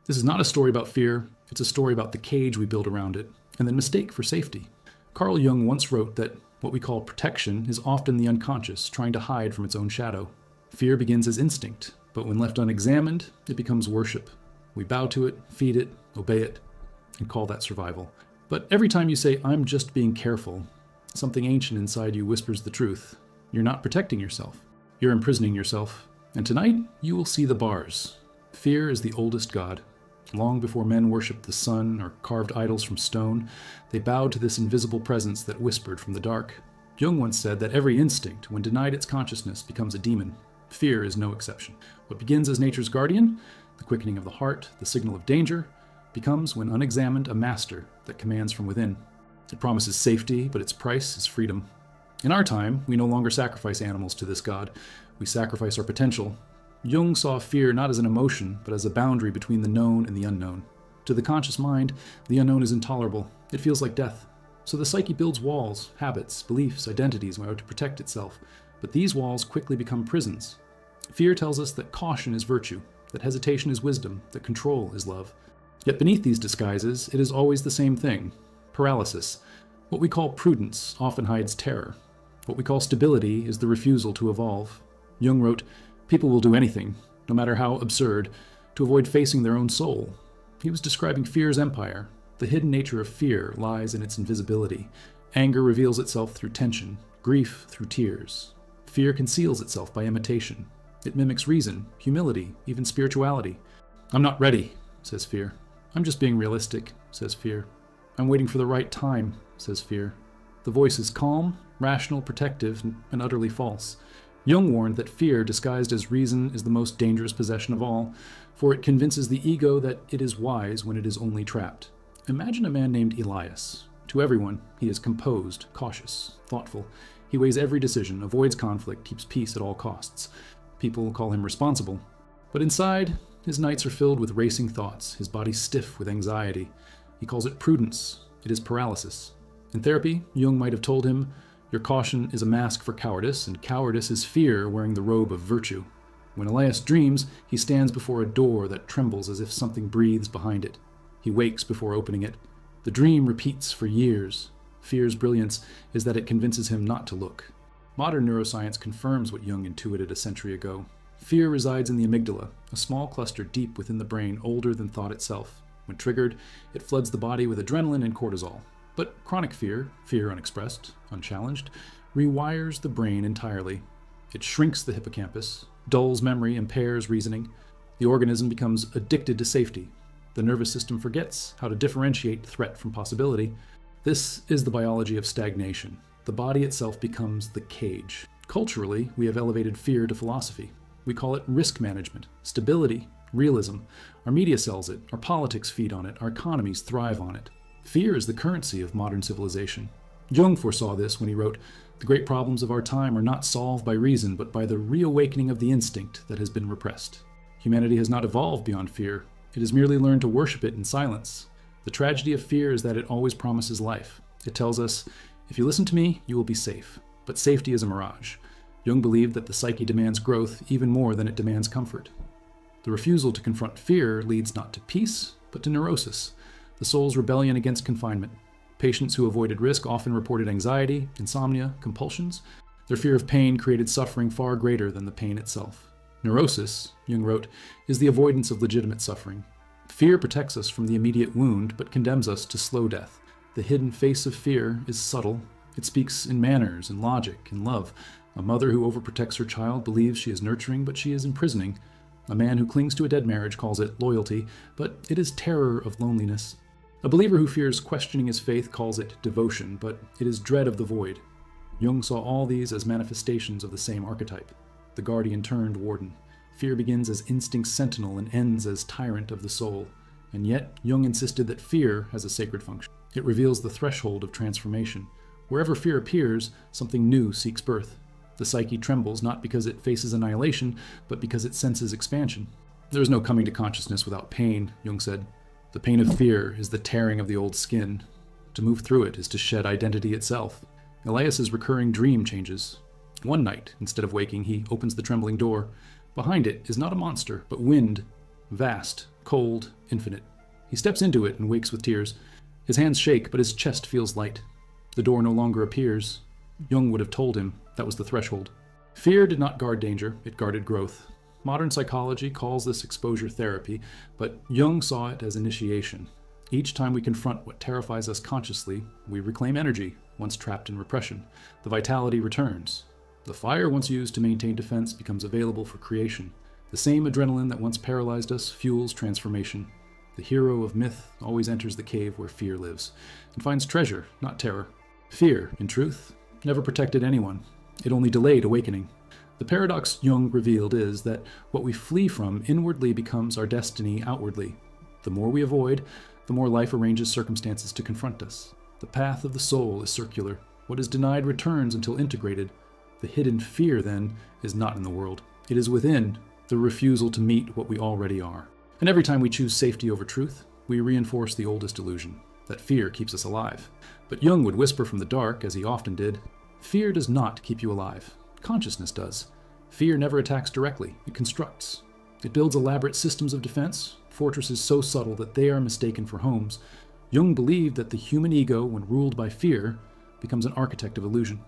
This is not a story about fear, it's a story about the cage we build around it, and then mistake for safety. Carl Jung once wrote that what we call protection is often the unconscious trying to hide from its own shadow. Fear begins as instinct, but when left unexamined, it becomes worship. We bow to it, feed it, obey it, and call that survival. But every time you say, "I'm just being careful," something ancient inside you whispers the truth. You're not protecting yourself. You're imprisoning yourself. And tonight, you will see the bars. Fear is the oldest god. Long before men worshipped the sun or carved idols from stone, they bowed to this invisible presence that whispered from the dark. Jung once said that every instinct, when denied its consciousness, becomes a demon. Fear is no exception. What begins as nature's guardian, the quickening of the heart, the signal of danger, becomes, when unexamined, a master that commands from within. It promises safety, but its price is freedom. In our time, we no longer sacrifice animals to this god. We sacrifice our potential. Jung saw fear not as an emotion, but as a boundary between the known and the unknown. To the conscious mind, the unknown is intolerable. It feels like death. So the psyche builds walls, habits, beliefs, identities in order to protect itself. But these walls quickly become prisons. Fear tells us that caution is virtue, that hesitation is wisdom, that control is love. Yet beneath these disguises, it is always the same thing: paralysis. What we call prudence often hides terror. What we call stability is the refusal to evolve. Jung wrote, "People will do anything, no matter how absurd, to avoid facing their own soul." He was describing fear's empire. The hidden nature of fear lies in its invisibility. Anger reveals itself through tension, grief through tears. Fear conceals itself by imitation. It mimics reason, humility, even spirituality. "I'm not ready," says fear. "I'm just being realistic," says fear. "I'm waiting for the right time," says fear. The voice is calm, rational, protective, and utterly false. Jung warned that fear disguised as reason is the most dangerous possession of all, for it convinces the ego that it is wise when it is only trapped. Imagine a man named Elias. To everyone, he is composed, cautious, thoughtful. He weighs every decision, avoids conflict, keeps peace at all costs. People call him responsible. But inside, his nights are filled with racing thoughts, his body stiff with anxiety. He calls it prudence. It is paralysis. In therapy, Jung might have told him, "Your caution is a mask for cowardice, and cowardice is fear wearing the robe of virtue." When Elias dreams, he stands before a door that trembles as if something breathes behind it. He wakes before opening it. The dream repeats for years. Fear's brilliance is that it convinces him not to look. Modern neuroscience confirms what Jung intuited a century ago. Fear resides in the amygdala, a small cluster deep within the brain older than thought itself. When triggered, it floods the body with adrenaline and cortisol. But chronic fear, fear unexpressed, unchallenged, rewires the brain entirely. It shrinks the hippocampus, dulls memory, impairs reasoning. The organism becomes addicted to safety. The nervous system forgets how to differentiate threat from possibility. This is the biology of stagnation. The body itself becomes the cage. Culturally, we have elevated fear to philosophy. We call it risk management, stability, realism. Our media sells it, our politics feed on it, our economies thrive on it. Fear is the currency of modern civilization. Jung foresaw this when he wrote, "The great problems of our time are not solved by reason, but by the reawakening of the instinct that has been repressed." Humanity has not evolved beyond fear. It has merely learned to worship it in silence. The tragedy of fear is that it always promises life. It tells us, "If you listen to me, you will be safe." But safety is a mirage. Jung believed that the psyche demands growth even more than it demands comfort. The refusal to confront fear leads not to peace, but to neurosis, the soul's rebellion against confinement. Patients who avoided risk often reported anxiety, insomnia, compulsions. Their fear of pain created suffering far greater than the pain itself. Neurosis, Jung wrote, is the avoidance of legitimate suffering. Fear protects us from the immediate wound, but condemns us to slow death. The hidden face of fear is subtle. It speaks in manners, in logic, in love. A mother who overprotects her child believes she is nurturing, but she is imprisoning. A man who clings to a dead marriage calls it loyalty, but it is terror of loneliness. A believer who fears questioning his faith calls it devotion, but it is dread of the void. Jung saw all these as manifestations of the same archetype, the guardian turned warden. Fear begins as instinct sentinel and ends as tyrant of the soul. And yet, Jung insisted that fear has a sacred function. It reveals the threshold of transformation. Wherever fear appears, something new seeks birth. The psyche trembles not because it faces annihilation, but because it senses expansion. There is no coming to consciousness without pain, Jung said. The pain of fear is the tearing of the old skin. To move through it is to shed identity itself. Elias's recurring dream changes. One night, instead of waking, he opens the trembling door. Behind it is not a monster, but wind, vast, cold, infinite. He steps into it and wakes with tears. His hands shake, but his chest feels light. The door no longer appears. Jung would have told him that was the threshold. Fear did not guard danger, it guarded growth. Modern psychology calls this exposure therapy, but Jung saw it as initiation. Each time we confront what terrifies us consciously, we reclaim energy, once trapped in repression. The vitality returns. The fire once used to maintain defense becomes available for creation. The same adrenaline that once paralyzed us fuels transformation. The hero of myth always enters the cave where fear lives, and finds treasure, not terror. Fear, in truth, never protected anyone. It only delayed awakening. The paradox Jung revealed is that what we flee from inwardly becomes our destiny outwardly. The more we avoid, the more life arranges circumstances to confront us. The path of the soul is circular. What is denied returns until integrated. The hidden fear, then, is not in the world. It is within, the refusal to meet what we already are. And every time we choose safety over truth, we reinforce the oldest illusion, that fear keeps us alive. But Jung would whisper from the dark, as he often did, fear does not keep you alive. Consciousness does. Fear never attacks directly, it constructs. It builds elaborate systems of defense, fortresses so subtle that they are mistaken for homes. Jung believed that the human ego, when ruled by fear, becomes an architect of illusion.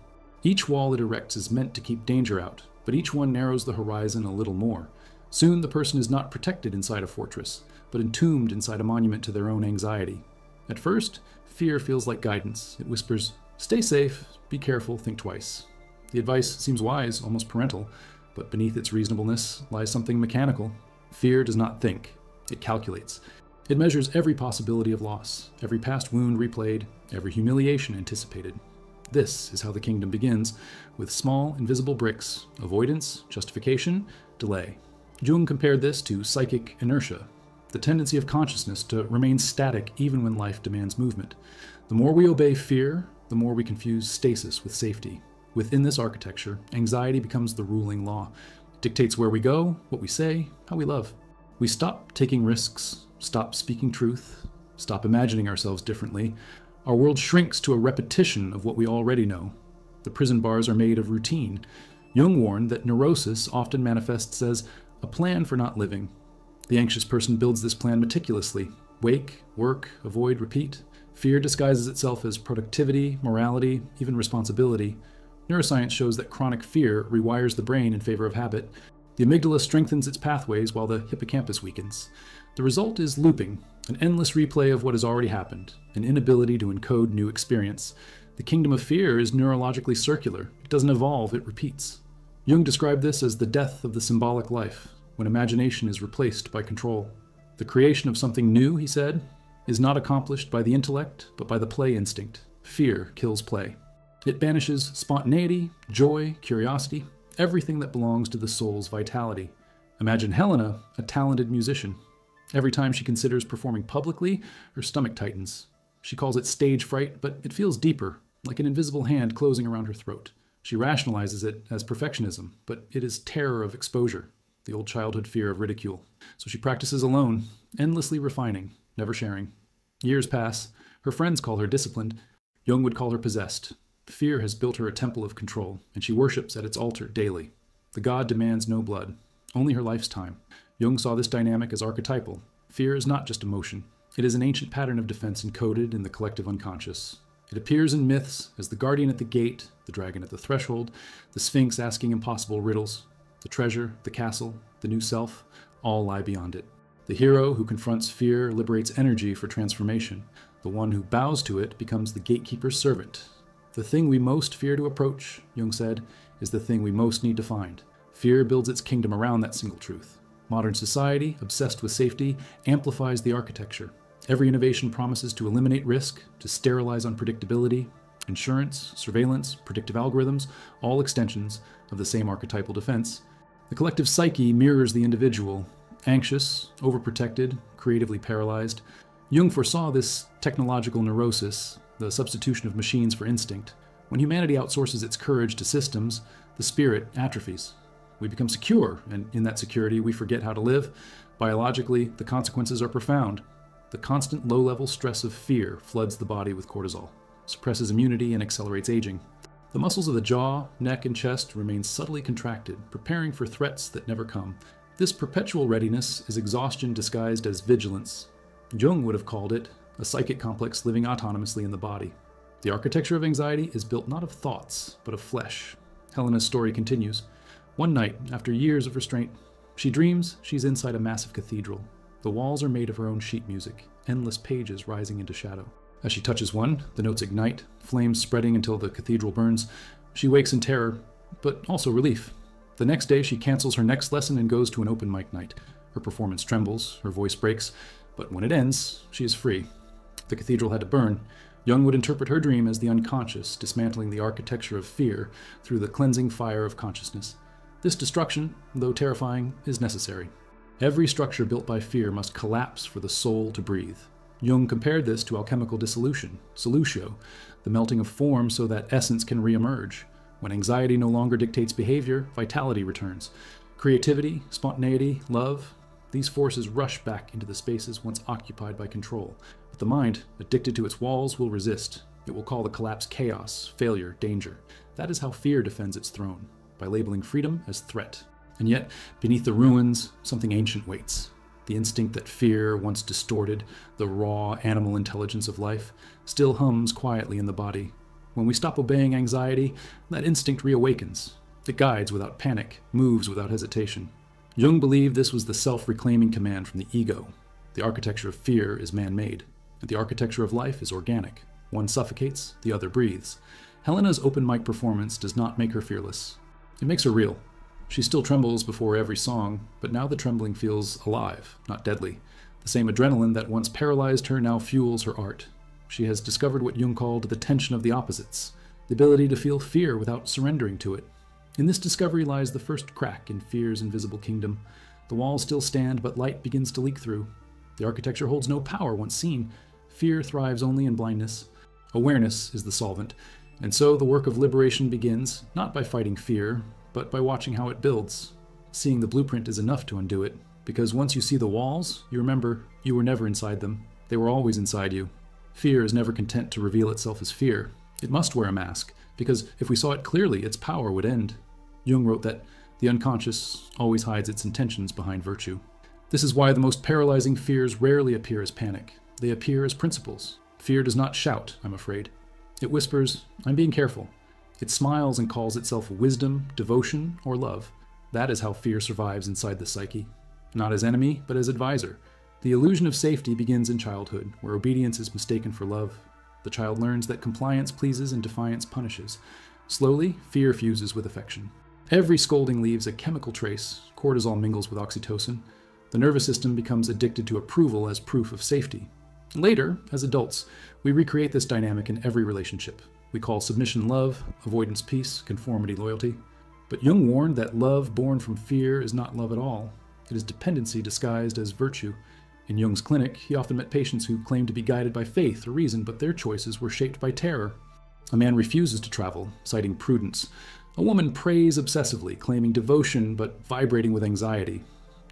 Each wall it erects is meant to keep danger out, but each one narrows the horizon a little more. Soon the person is not protected inside a fortress, but entombed inside a monument to their own anxiety. At first, fear feels like guidance. It whispers, stay safe, be careful, think twice. The advice seems wise, almost parental, but beneath its reasonableness lies something mechanical. Fear does not think, it calculates. It measures every possibility of loss, every past wound replayed, every humiliation anticipated. This is how the kingdom begins, with small, invisible bricks: avoidance, justification, delay. Jung compared this to psychic inertia, the tendency of consciousness to remain static even when life demands movement. The more we obey fear, the more we confuse stasis with safety. Within this architecture, anxiety becomes the ruling law. It dictates where we go, what we say, how we love. We stop taking risks, stop speaking truth, stop imagining ourselves differently. Our world shrinks to a repetition of what we already know. The prison bars are made of routine. Jung warned that neurosis often manifests as a plan for not living. The anxious person builds this plan meticulously. Wake, work, avoid, repeat. Fear disguises itself as productivity, morality, even responsibility. Neuroscience shows that chronic fear rewires the brain in favor of habit. The amygdala strengthens its pathways while the hippocampus weakens. The result is looping, an endless replay of what has already happened, an inability to encode new experience. The kingdom of fear is neurologically circular. It doesn't evolve, it repeats. Jung described this as the death of the symbolic life, when imagination is replaced by control. The creation of something new, he said, is not accomplished by the intellect, but by the play instinct. Fear kills play. It banishes spontaneity, joy, curiosity, everything that belongs to the soul's vitality. Imagine Helena, a talented musician. Every time she considers performing publicly, her stomach tightens. She calls it stage fright, but it feels deeper, like an invisible hand closing around her throat. She rationalizes it as perfectionism, but it is terror of exposure, the old childhood fear of ridicule. So she practices alone, endlessly refining, never sharing. Years pass. Her friends call her disciplined. Jung would call her possessed. Fear has built her a temple of control, and she worships at its altar daily. The god demands no blood, only her life's time. Jung saw this dynamic as archetypal. Fear is not just emotion. It is an ancient pattern of defense encoded in the collective unconscious. It appears in myths as the guardian at the gate, the dragon at the threshold, the sphinx asking impossible riddles. The treasure, the castle, the new self, all lie beyond it. The hero who confronts fear liberates energy for transformation. The one who bows to it becomes the gatekeeper's servant. The thing we most fear to approach, Jung said, is the thing we most need to find. Fear builds its kingdom around that single truth. Modern society, obsessed with safety, amplifies the architecture. Every innovation promises to eliminate risk, to sterilize unpredictability. Insurance, surveillance, predictive algorithms, all extensions of the same archetypal defense. The collective psyche mirrors the individual, anxious, overprotected, creatively paralyzed. Jung foresaw this technological neurosis, the substitution of machines for instinct. When humanity outsources its courage to systems, the spirit atrophies. We become secure, and in that security we forget how to live. Biologically, the consequences are profound. The constant low-level stress of fear floods the body with cortisol, suppresses immunity, and accelerates aging. The muscles of the jaw, neck, and chest remain subtly contracted, preparing for threats that never come. This perpetual readiness is exhaustion disguised as vigilance. Jung would have called it a psychic complex living autonomously in the body. The architecture of anxiety is built not of thoughts, but of flesh. Helena's story continues. One night, after years of restraint, she dreams she's inside a massive cathedral. The walls are made of her own sheet music, endless pages rising into shadow. As she touches one, the notes ignite, flames spreading until the cathedral burns. She wakes in terror, but also relief. The next day, she cancels her next lesson and goes to an open mic night. Her performance trembles, her voice breaks, but when it ends, she is free. The cathedral had to burn. Jung would interpret her dream as the unconscious, dismantling the architecture of fear through the cleansing fire of consciousness. This destruction, though terrifying, is necessary. Every structure built by fear must collapse for the soul to breathe. Jung compared this to alchemical dissolution, solutio, the melting of form so that essence can re-emerge. When anxiety no longer dictates behavior, vitality returns. Creativity, spontaneity, love, these forces rush back into the spaces once occupied by control. But the mind, addicted to its walls, will resist. It will call the collapse chaos, failure, danger. That is how fear defends its throne, by labeling freedom as threat. And yet, beneath the ruins, something ancient waits. The instinct that fear once distorted, the raw animal intelligence of life, still hums quietly in the body. When we stop obeying anxiety, that instinct reawakens. It guides without panic, moves without hesitation. Jung believed this was the self-reclaiming command from the ego. The architecture of fear is man-made, and the architecture of life is organic. One suffocates, the other breathes. Helena's open mic performance does not make her fearless. It makes her real. She still trembles before every song, but now the trembling feels alive, not deadly. The same adrenaline that once paralyzed her now fuels her art. She has discovered what Jung called the tension of the opposites, the ability to feel fear without surrendering to it. In this discovery lies the first crack in fear's invisible kingdom. The walls still stand, but light begins to leak through. The architecture holds no power once seen. Fear thrives only in blindness. Awareness is the solvent, and so the work of liberation begins, not by fighting fear, but by watching how it builds. Seeing the blueprint is enough to undo it, because once you see the walls, you remember you were never inside them. They were always inside you. Fear is never content to reveal itself as fear. It must wear a mask, because if we saw it clearly, its power would end. Jung wrote that the unconscious always hides its intentions behind virtue. This is why the most paralyzing fears rarely appear as panic. They appear as principles. Fear does not shout, I'm afraid. It whispers, I'm being careful. It smiles and calls itself wisdom, devotion, or love. That is how fear survives inside the psyche. Not as enemy, but as advisor. The illusion of safety begins in childhood, where obedience is mistaken for love. The child learns that compliance pleases and defiance punishes. Slowly, fear fuses with affection. Every scolding leaves a chemical trace. Cortisol mingles with oxytocin. The nervous system becomes addicted to approval as proof of safety. Later, as adults, we recreate this dynamic in every relationship. We call submission love, avoidance peace, conformity loyalty. But Jung warned that love born from fear is not love at all. It is dependency disguised as virtue. In Jung's clinic, he often met patients who claimed to be guided by faith or reason, but their choices were shaped by terror. A man refuses to travel, citing prudence. A woman prays obsessively, claiming devotion but vibrating with anxiety.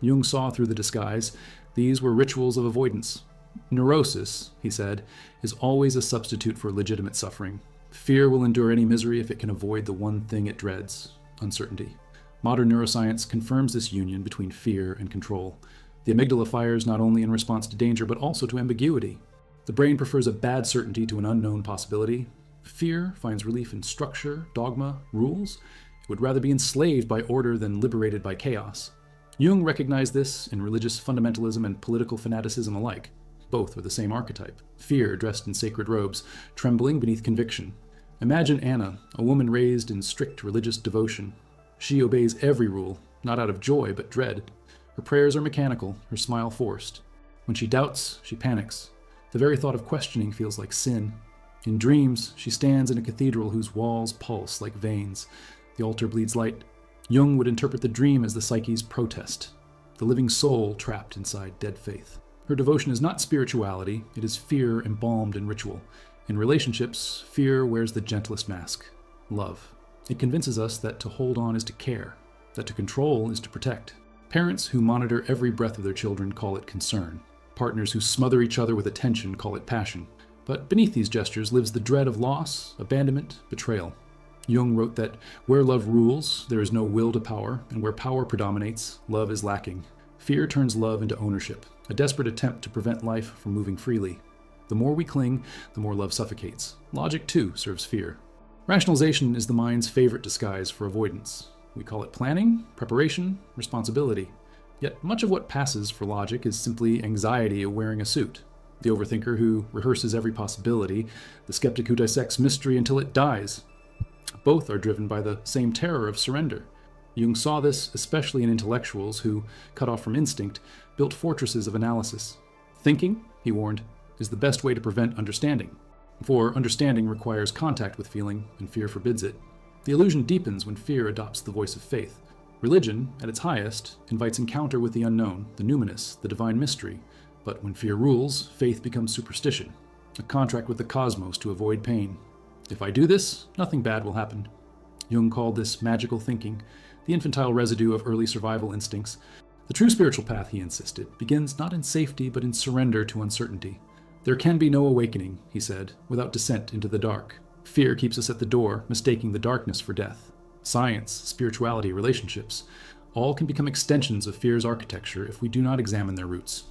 Jung saw through the disguise. These were rituals of avoidance. Neurosis, he said, is always a substitute for legitimate suffering. Fear will endure any misery if it can avoid the one thing it dreads, uncertainty. Modern neuroscience confirms this union between fear and control. The amygdala fires not only in response to danger, but also to ambiguity. The brain prefers a bad certainty to an unknown possibility. Fear finds relief in structure, dogma, rules. It would rather be enslaved by order than liberated by chaos. Jung recognized this in religious fundamentalism and political fanaticism alike. Both are the same archetype. Fear dressed in sacred robes, trembling beneath conviction. Imagine Anna, a woman raised in strict religious devotion. She obeys every rule, not out of joy but dread. Her prayers are mechanical, her smile forced. When she doubts, she panics. The very thought of questioning feels like sin. In dreams, she stands in a cathedral whose walls pulse like veins. The altar bleeds light. Jung would interpret the dream as the psyche's protest, the living soul trapped inside dead faith. Her devotion is not spirituality, it is fear embalmed in ritual. In relationships, fear wears the gentlest mask, love. It convinces us that to hold on is to care, that to control is to protect. Parents who monitor every breath of their children call it concern. Partners who smother each other with attention call it passion. But beneath these gestures lives the dread of loss, abandonment, betrayal. Jung wrote that where love rules, there is no will to power, and where power predominates, love is lacking. Fear turns love into ownership, a desperate attempt to prevent life from moving freely. The more we cling, the more love suffocates. Logic, too, serves fear. Rationalization is the mind's favorite disguise for avoidance. We call it planning, preparation, responsibility. Yet much of what passes for logic is simply anxiety wearing a suit. The overthinker who rehearses every possibility, the skeptic who dissects mystery until it dies. Both are driven by the same terror of surrender. Jung saw this especially in intellectuals who, cut off from instinct, built fortresses of analysis. Thinking, he warned, is the best way to prevent understanding. For understanding requires contact with feeling, and fear forbids it. The illusion deepens when fear adopts the voice of faith. Religion, at its highest, invites encounter with the unknown, the numinous, the divine mystery. But when fear rules, faith becomes superstition, a contract with the cosmos to avoid pain. If I do this, nothing bad will happen. Jung called this magical thinking, the infantile residue of early survival instincts. The true spiritual path, he insisted, begins not in safety but in surrender to uncertainty. There can be no awakening, he said, without descent into the dark. Fear keeps us at the door, mistaking the darkness for death. Science, spirituality, relationships, all can become extensions of fear's architecture if we do not examine their roots.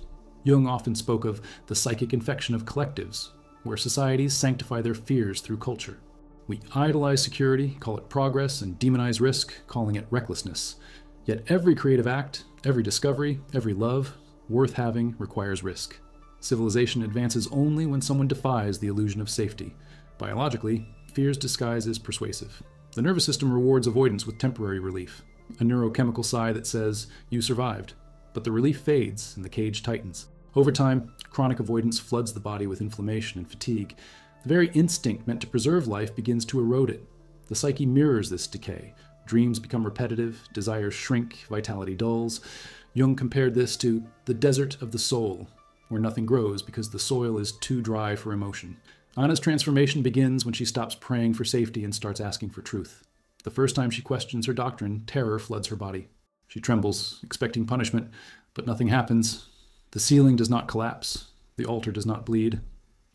Jung often spoke of the psychic infection of collectives, where societies sanctify their fears through culture. We idolize security, call it progress, and demonize risk, calling it recklessness. Yet every creative act, every discovery, every love, worth having, requires risk. Civilization advances only when someone defies the illusion of safety. Biologically, fear's disguise is persuasive. The nervous system rewards avoidance with temporary relief, a neurochemical sigh that says, "You survived." But the relief fades and the cage tightens. Over time, chronic avoidance floods the body with inflammation and fatigue. The very instinct meant to preserve life begins to erode it. The psyche mirrors this decay. Dreams become repetitive, desires shrink, vitality dulls. Jung compared this to the desert of the soul, where nothing grows because the soil is too dry for emotion. Anna's transformation begins when she stops praying for safety and starts asking for truth. The first time she questions her doctrine, terror floods her body. She trembles, expecting punishment, but nothing happens. The ceiling does not collapse. The altar does not bleed.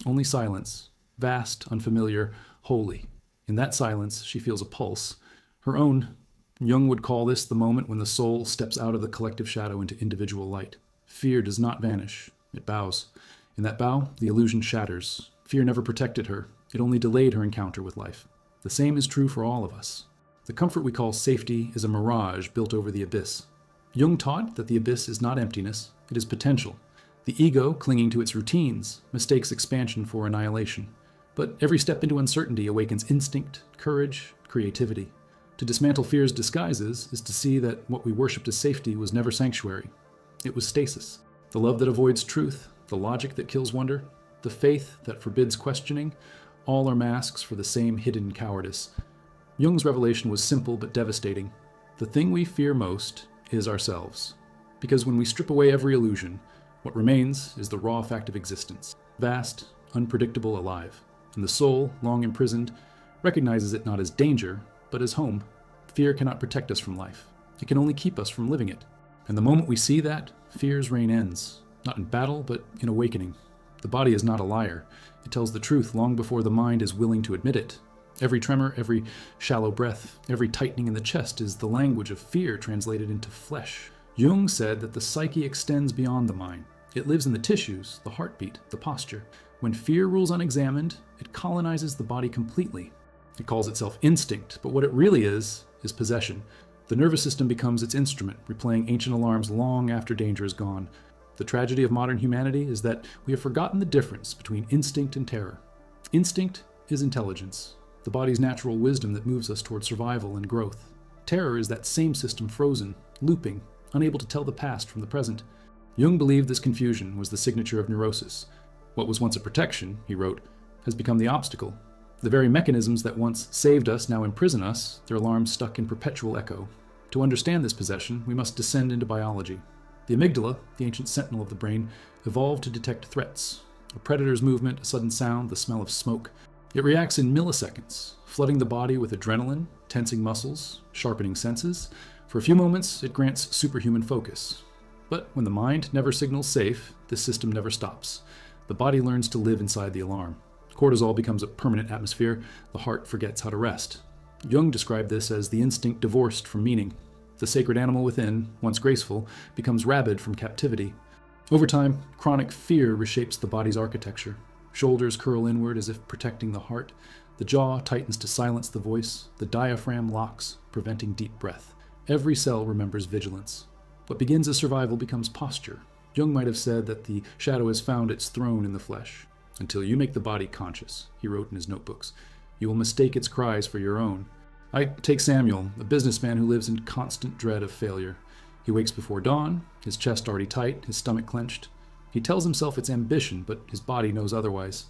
Only silence, vast, unfamiliar, holy. In that silence, she feels a pulse. Her own. Jung would call this the moment when the soul steps out of the collective shadow into individual light. Fear does not vanish. It bows. In that bow, the illusion shatters. Fear never protected her. It only delayed her encounter with life. The same is true for all of us. The comfort we call safety is a mirage built over the abyss. Jung taught that the abyss is not emptiness, it is potential. The ego, clinging to its routines, mistakes expansion for annihilation. But every step into uncertainty awakens instinct, courage, creativity. To dismantle fear's disguises is to see that what we worshipped as safety was never sanctuary. It was stasis. The love that avoids truth, the logic that kills wonder, the faith that forbids questioning, all are masks for the same hidden cowardice. Jung's revelation was simple but devastating. The thing we fear most is ourselves. Because when we strip away every illusion, what remains is the raw fact of existence, vast, unpredictable, alive. And the soul, long imprisoned, recognizes it not as danger, but as home. Fear cannot protect us from life. It can only keep us from living it. And the moment we see that, fear's reign ends. Not in battle, but in awakening. The body is not a liar. It tells the truth long before the mind is willing to admit it. Every tremor, every shallow breath, every tightening in the chest is the language of fear translated into flesh. Jung said that the psyche extends beyond the mind. It lives in the tissues, the heartbeat, the posture. When fear rules unexamined, it colonizes the body completely. It calls itself instinct, but what it really is possession. The nervous system becomes its instrument, replaying ancient alarms long after danger is gone. The tragedy of modern humanity is that we have forgotten the difference between instinct and terror. Instinct is intelligence, the body's natural wisdom that moves us toward survival and growth. Terror is that same system frozen, looping, unable to tell the past from the present. Jung believed this confusion was the signature of neurosis. What was once a protection, he wrote, has become the obstacle. The very mechanisms that once saved us now imprison us, their alarms stuck in perpetual echo. To understand this possession, we must descend into biology. The amygdala, the ancient sentinel of the brain, evolved to detect threats. A predator's movement, a sudden sound, the smell of smoke. It reacts in milliseconds, flooding the body with adrenaline, tensing muscles, sharpening senses. For a few moments, it grants superhuman focus. But when the mind never signals safe, this system never stops. The body learns to live inside the alarm. Cortisol becomes a permanent atmosphere. The heart forgets how to rest. Jung described this as the instinct divorced from meaning. The sacred animal within, once graceful, becomes rabid from captivity. Over time, chronic fear reshapes the body's architecture. Shoulders curl inward as if protecting the heart. The jaw tightens to silence the voice. The diaphragm locks, preventing deep breath. Every cell remembers vigilance. What begins as survival becomes posture. Jung might have said that the shadow has found its throne in the flesh. Until you make the body conscious, he wrote in his notebooks, you will mistake its cries for your own. I take Samuel, a businessman who lives in constant dread of failure. He wakes before dawn, his chest already tight, his stomach clenched. He tells himself it's ambition, but his body knows otherwise.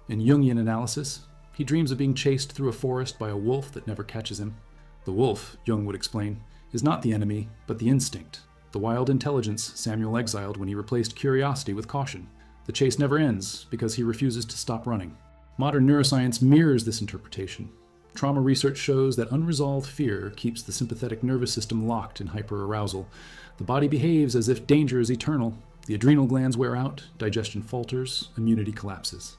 In Jungian analysis, he dreams of being chased through a forest by a wolf that never catches him. The wolf, Jung would explain, is not the enemy, but the instinct, the wild intelligence Samuel exiled when he replaced curiosity with caution. The chase never ends because he refuses to stop running. Modern neuroscience mirrors this interpretation. Trauma research shows that unresolved fear keeps the sympathetic nervous system locked in hyperarousal. The body behaves as if danger is eternal. The adrenal glands wear out, digestion falters, immunity collapses.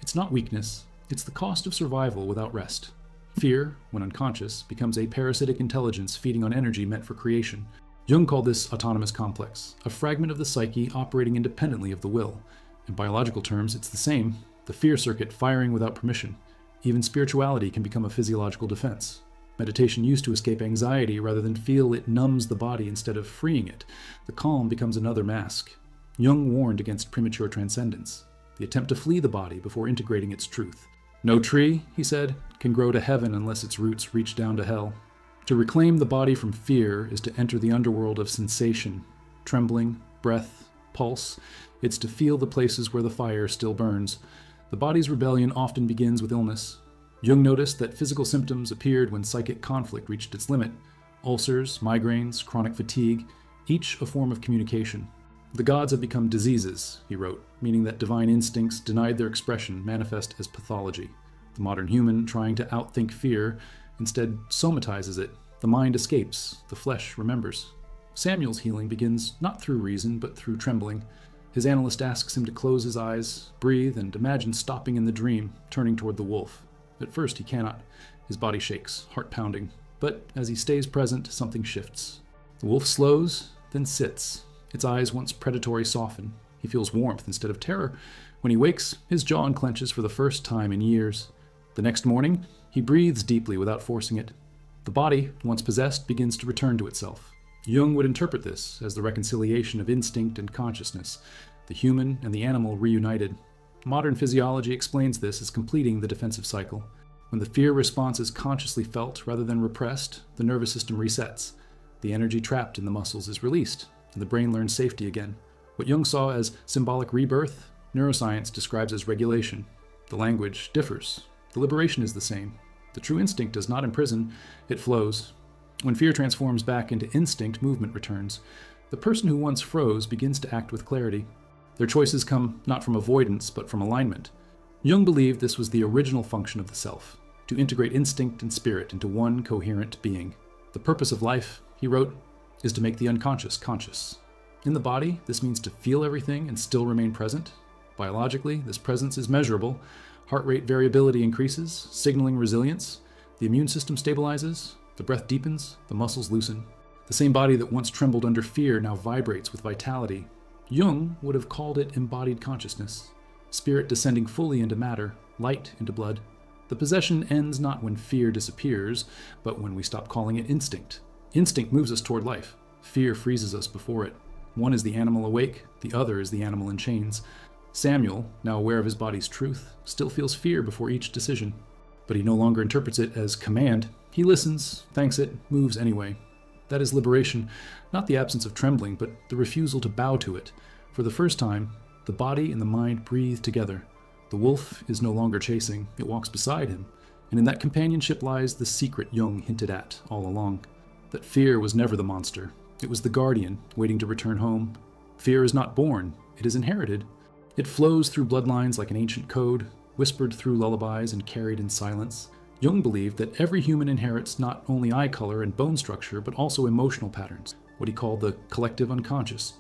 It's not weakness, it's the cost of survival without rest. Fear, when unconscious, becomes a parasitic intelligence feeding on energy meant for creation. Jung called this autonomous complex, a fragment of the psyche operating independently of the will. In biological terms, it's the same, the fear circuit firing without permission. Even spirituality can become a physiological defense. Meditation used to escape anxiety rather than feel it numbs the body instead of freeing it. The calm becomes another mask. Jung warned against premature transcendence, the attempt to flee the body before integrating its truth. No tree, he said, can grow to heaven unless its roots reach down to hell. To reclaim the body from fear is to enter the underworld of sensation, trembling, breath, pulse. It's to feel the places where the fire still burns. The body's rebellion often begins with illness. Jung noticed that physical symptoms appeared when psychic conflict reached its limit. Ulcers, migraines, chronic fatigue, each a form of communication. The gods have become diseases, he wrote, meaning that divine instincts denied their expression manifest as pathology. The modern human, trying to outthink fear, instead somatizes it. The mind escapes, the flesh remembers. Samuel's healing begins not through reason, but through trembling. His analyst asks him to close his eyes, breathe, and imagine stopping in the dream, turning toward the wolf. At first he cannot. His body shakes, heart pounding. But as he stays present, something shifts. The wolf slows, then sits. Its eyes, once predatory, soften. He feels warmth instead of terror. When he wakes, his jaw unclenches for the first time in years. The next morning, he breathes deeply without forcing it. The body, once possessed, begins to return to itself. Jung would interpret this as the reconciliation of instinct and consciousness, the human and the animal reunited. Modern physiology explains this as completing the defensive cycle. When the fear response is consciously felt rather than repressed, the nervous system resets. The energy trapped in the muscles is released, and the brain learns safety again. What Jung saw as symbolic rebirth, neuroscience describes as regulation. The language differs. The liberation is the same. The true instinct does not imprison, it flows. When fear transforms back into instinct, movement returns. The person who once froze begins to act with clarity. Their choices come not from avoidance, but from alignment. Jung believed this was the original function of the self, to integrate instinct and spirit into one coherent being. The purpose of life, he wrote, is to make the unconscious conscious. In the body, this means to feel everything and still remain present. Biologically, this presence is measurable. Heart rate variability increases, signaling resilience. The immune system stabilizes. The breath deepens, the muscles loosen. The same body that once trembled under fear now vibrates with vitality. Jung would have called it embodied consciousness, spirit descending fully into matter, light into blood. The possession ends not when fear disappears, but when we stop calling it instinct. Instinct moves us toward life. Fear freezes us before it. One is the animal awake, the other is the animal in chains. Samuel, now aware of his body's truth, still feels fear before each decision. But he no longer interprets it as command. He listens, thanks it, moves anyway. That is liberation, not the absence of trembling, but the refusal to bow to it. For the first time, the body and the mind breathe together. The wolf is no longer chasing, it walks beside him. And in that companionship lies the secret Jung hinted at all along. That fear was never the monster. It was the guardian, waiting to return home. Fear is not born, it is inherited. It flows through bloodlines like an ancient code, whispered through lullabies and carried in silence. Jung believed that every human inherits not only eye color and bone structure, but also emotional patterns, what he called the collective unconscious.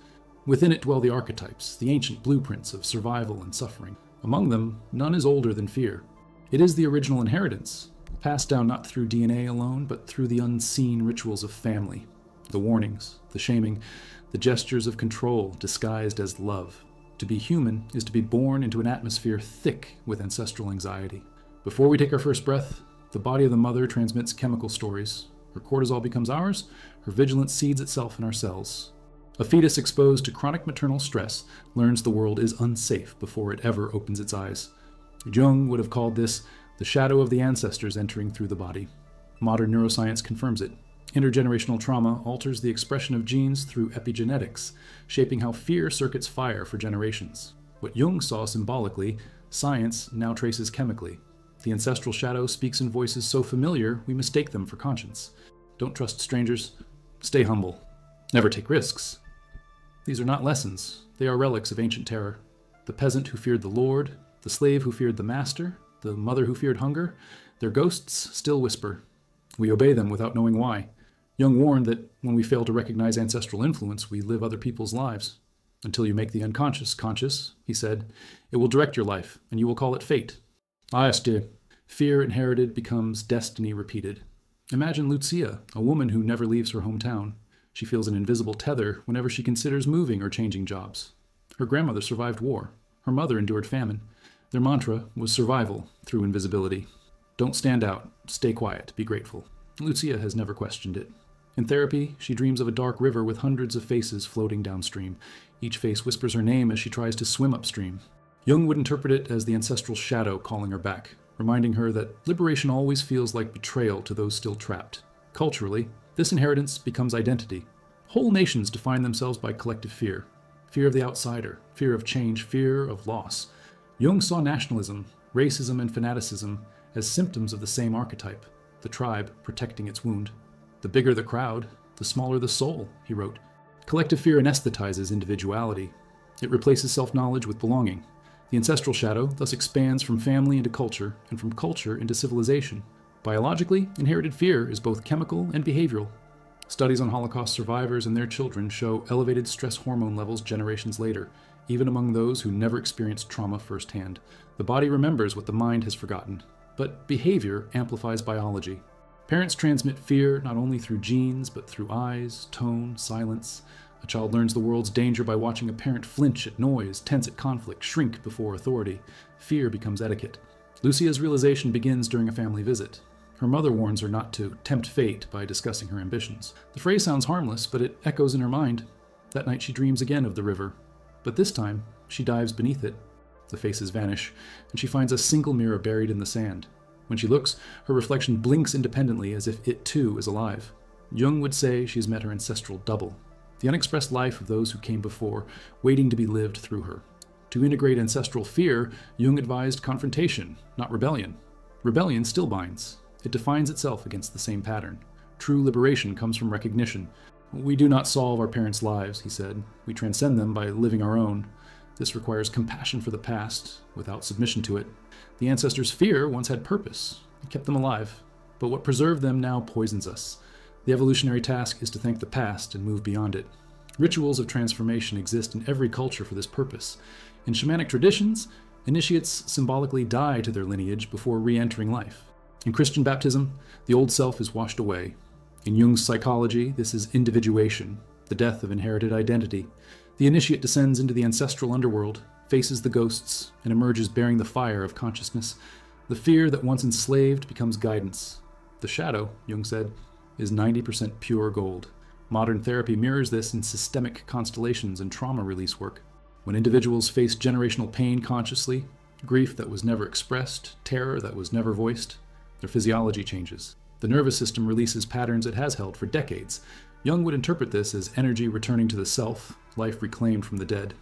Within it dwell the archetypes, the ancient blueprints of survival and suffering. Among them, none is older than fear. It is the original inheritance, passed down not through DNA alone, but through the unseen rituals of family, the warnings, the shaming, the gestures of control disguised as love. To be human is to be born into an atmosphere thick with ancestral anxiety. Before we take our first breath, the body of the mother transmits chemical stories. Her cortisol becomes ours, her vigilance seeds itself in our cells. A fetus exposed to chronic maternal stress learns the world is unsafe before it ever opens its eyes. Jung would have called this the shadow of the ancestors entering through the body. Modern neuroscience confirms it. Intergenerational trauma alters the expression of genes through epigenetics, shaping how fear circuits fire for generations. What Jung saw symbolically, science now traces chemically. The ancestral shadow speaks in voices so familiar we mistake them for conscience. Don't trust strangers. Stay humble. Never take risks. These are not lessons. They are relics of ancient terror. The peasant who feared the Lord, the slave who feared the master, the mother who feared hunger, their ghosts still whisper. We obey them without knowing why. Jung warned that when we fail to recognize ancestral influence, we live other people's lives. Until you make the unconscious conscious, he said, it will direct your life, and you will call it fate. Fear inherited becomes destiny repeated. Imagine Lucia, a woman who never leaves her hometown. She feels an invisible tether whenever she considers moving or changing jobs. Her grandmother survived war. Her mother endured famine. Their mantra was survival through invisibility. Don't stand out. Stay quiet. Be grateful. Lucia has never questioned it. In therapy, she dreams of a dark river with hundreds of faces floating downstream. Each face whispers her name as she tries to swim upstream. Jung would interpret it as the ancestral shadow calling her back, reminding her that liberation always feels like betrayal to those still trapped. Culturally, this inheritance becomes identity. Whole nations define themselves by collective fear. Fear of the outsider, fear of change, fear of loss. Jung saw nationalism, racism, and fanaticism as symptoms of the same archetype, the tribe protecting its wound. The bigger the crowd, the smaller the soul, he wrote. Collective fear anesthetizes individuality. It replaces self-knowledge with belonging. The ancestral shadow thus expands from family into culture, and from culture into civilization. Biologically, inherited fear is both chemical and behavioral. Studies on Holocaust survivors and their children show elevated stress hormone levels generations later, even among those who never experienced trauma firsthand. The body remembers what the mind has forgotten, but behavior amplifies biology. Parents transmit fear not only through genes, but through eyes, tone, silence. A child learns the world's danger by watching a parent flinch at noise, tense at conflict, shrink before authority. Fear becomes etiquette. Lucia's realization begins during a family visit. Her mother warns her not to tempt fate by discussing her ambitions. The phrase sounds harmless, but it echoes in her mind. That night she dreams again of the river, but this time she dives beneath it. The faces vanish, and she finds a single mirror buried in the sand. When she looks, her reflection blinks independently as if it too is alive. Jung would say she's met her ancestral double, the unexpressed life of those who came before, waiting to be lived through her. To integrate ancestral fear, Jung advised confrontation, not rebellion. Rebellion still binds. It defines itself against the same pattern. True liberation comes from recognition. We do not solve our parents' lives, he said. We transcend them by living our own. This requires compassion for the past, without submission to it. The ancestors' fear once had purpose. It kept them alive. But what preserved them now poisons us. The evolutionary task is to thank the past and move beyond it. Rituals of transformation exist in every culture for this purpose. In shamanic traditions, initiates symbolically die to their lineage before re-entering life. In Christian baptism, the old self is washed away. In Jung's psychology, this is individuation, the death of inherited identity. The initiate descends into the ancestral underworld, faces the ghosts, and emerges bearing the fire of consciousness. The fear that once enslaved becomes guidance. The shadow, Jung said, is 90% pure gold. Modern therapy mirrors this in systemic constellations and trauma release work. When individuals face generational pain consciously, grief that was never expressed, terror that was never voiced, their physiology changes. The nervous system releases patterns it has held for decades. Jung would interpret this as energy returning to the self, life reclaimed from the dead.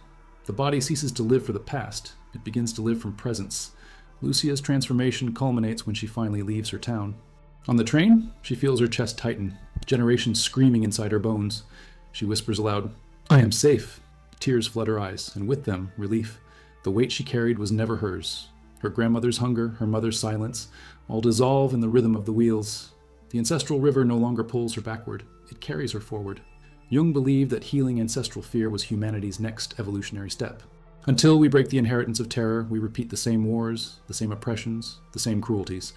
The body ceases to live for the past. It begins to live from presence. Lucia's transformation culminates when she finally leaves her town. On the train, she feels her chest tighten, generations screaming inside her bones. She whispers aloud, "I am safe." Tears flood her eyes, and with them, relief. The weight she carried was never hers. Her grandmother's hunger, her mother's silence, all dissolve in the rhythm of the wheels. The ancestral river no longer pulls her backward. It carries her forward. Jung believed that healing ancestral fear was humanity's next evolutionary step. Until we break the inheritance of terror, we repeat the same wars, the same oppressions, the same cruelties.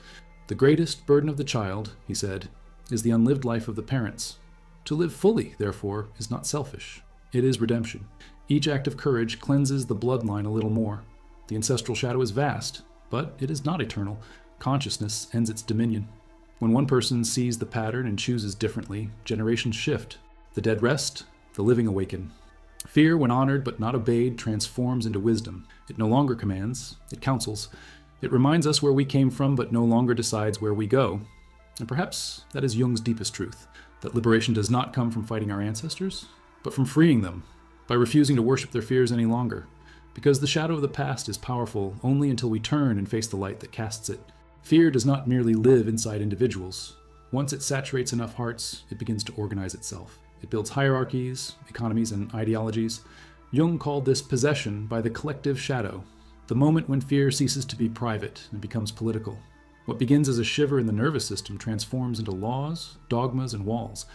The greatest burden of the child, he said, is the unlived life of the parents. To live fully, therefore, is not selfish. It is redemption. Each act of courage cleanses the bloodline a little more. The ancestral shadow is vast, but it is not eternal. Consciousness ends its dominion. When one person sees the pattern and chooses differently, generations shift. The dead rest, the living awaken. Fear, when honored but not obeyed, transforms into wisdom. It no longer commands, it counsels. It reminds us where we came from but no longer decides where we go. And perhaps that is Jung's deepest truth, that liberation does not come from fighting our ancestors, but from freeing them, by refusing to worship their fears any longer. Because the shadow of the past is powerful only until we turn and face the light that casts it. Fear does not merely live inside individuals. Once it saturates enough hearts, it begins to organize itself. It builds hierarchies, economies, and ideologies. Jung called this possession by the collective shadow, the moment when fear ceases to be private and becomes political. What begins as a shiver in the nervous system transforms into laws, dogmas, and walls.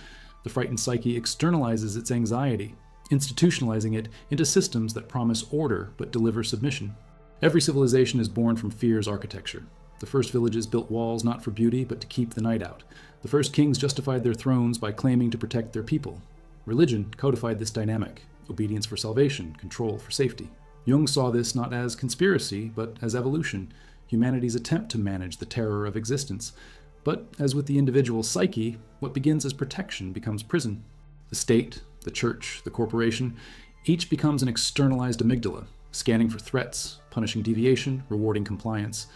The frightened psyche externalizes its anxiety, institutionalizing it into systems that promise order but deliver submission. Every civilization is born from fear's architecture. The first villages built walls not for beauty but to keep the night out. The first kings justified their thrones by claiming to protect their people. Religion codified this dynamic: obedience for salvation, control for safety. Jung saw this not as conspiracy but as evolution, humanity's attempt to manage the terror of existence. But as with the individual psyche, what begins as protection becomes prison. The state, the church, the corporation, each becomes an externalized amygdala, scanning for threats, punishing deviation, rewarding compliance.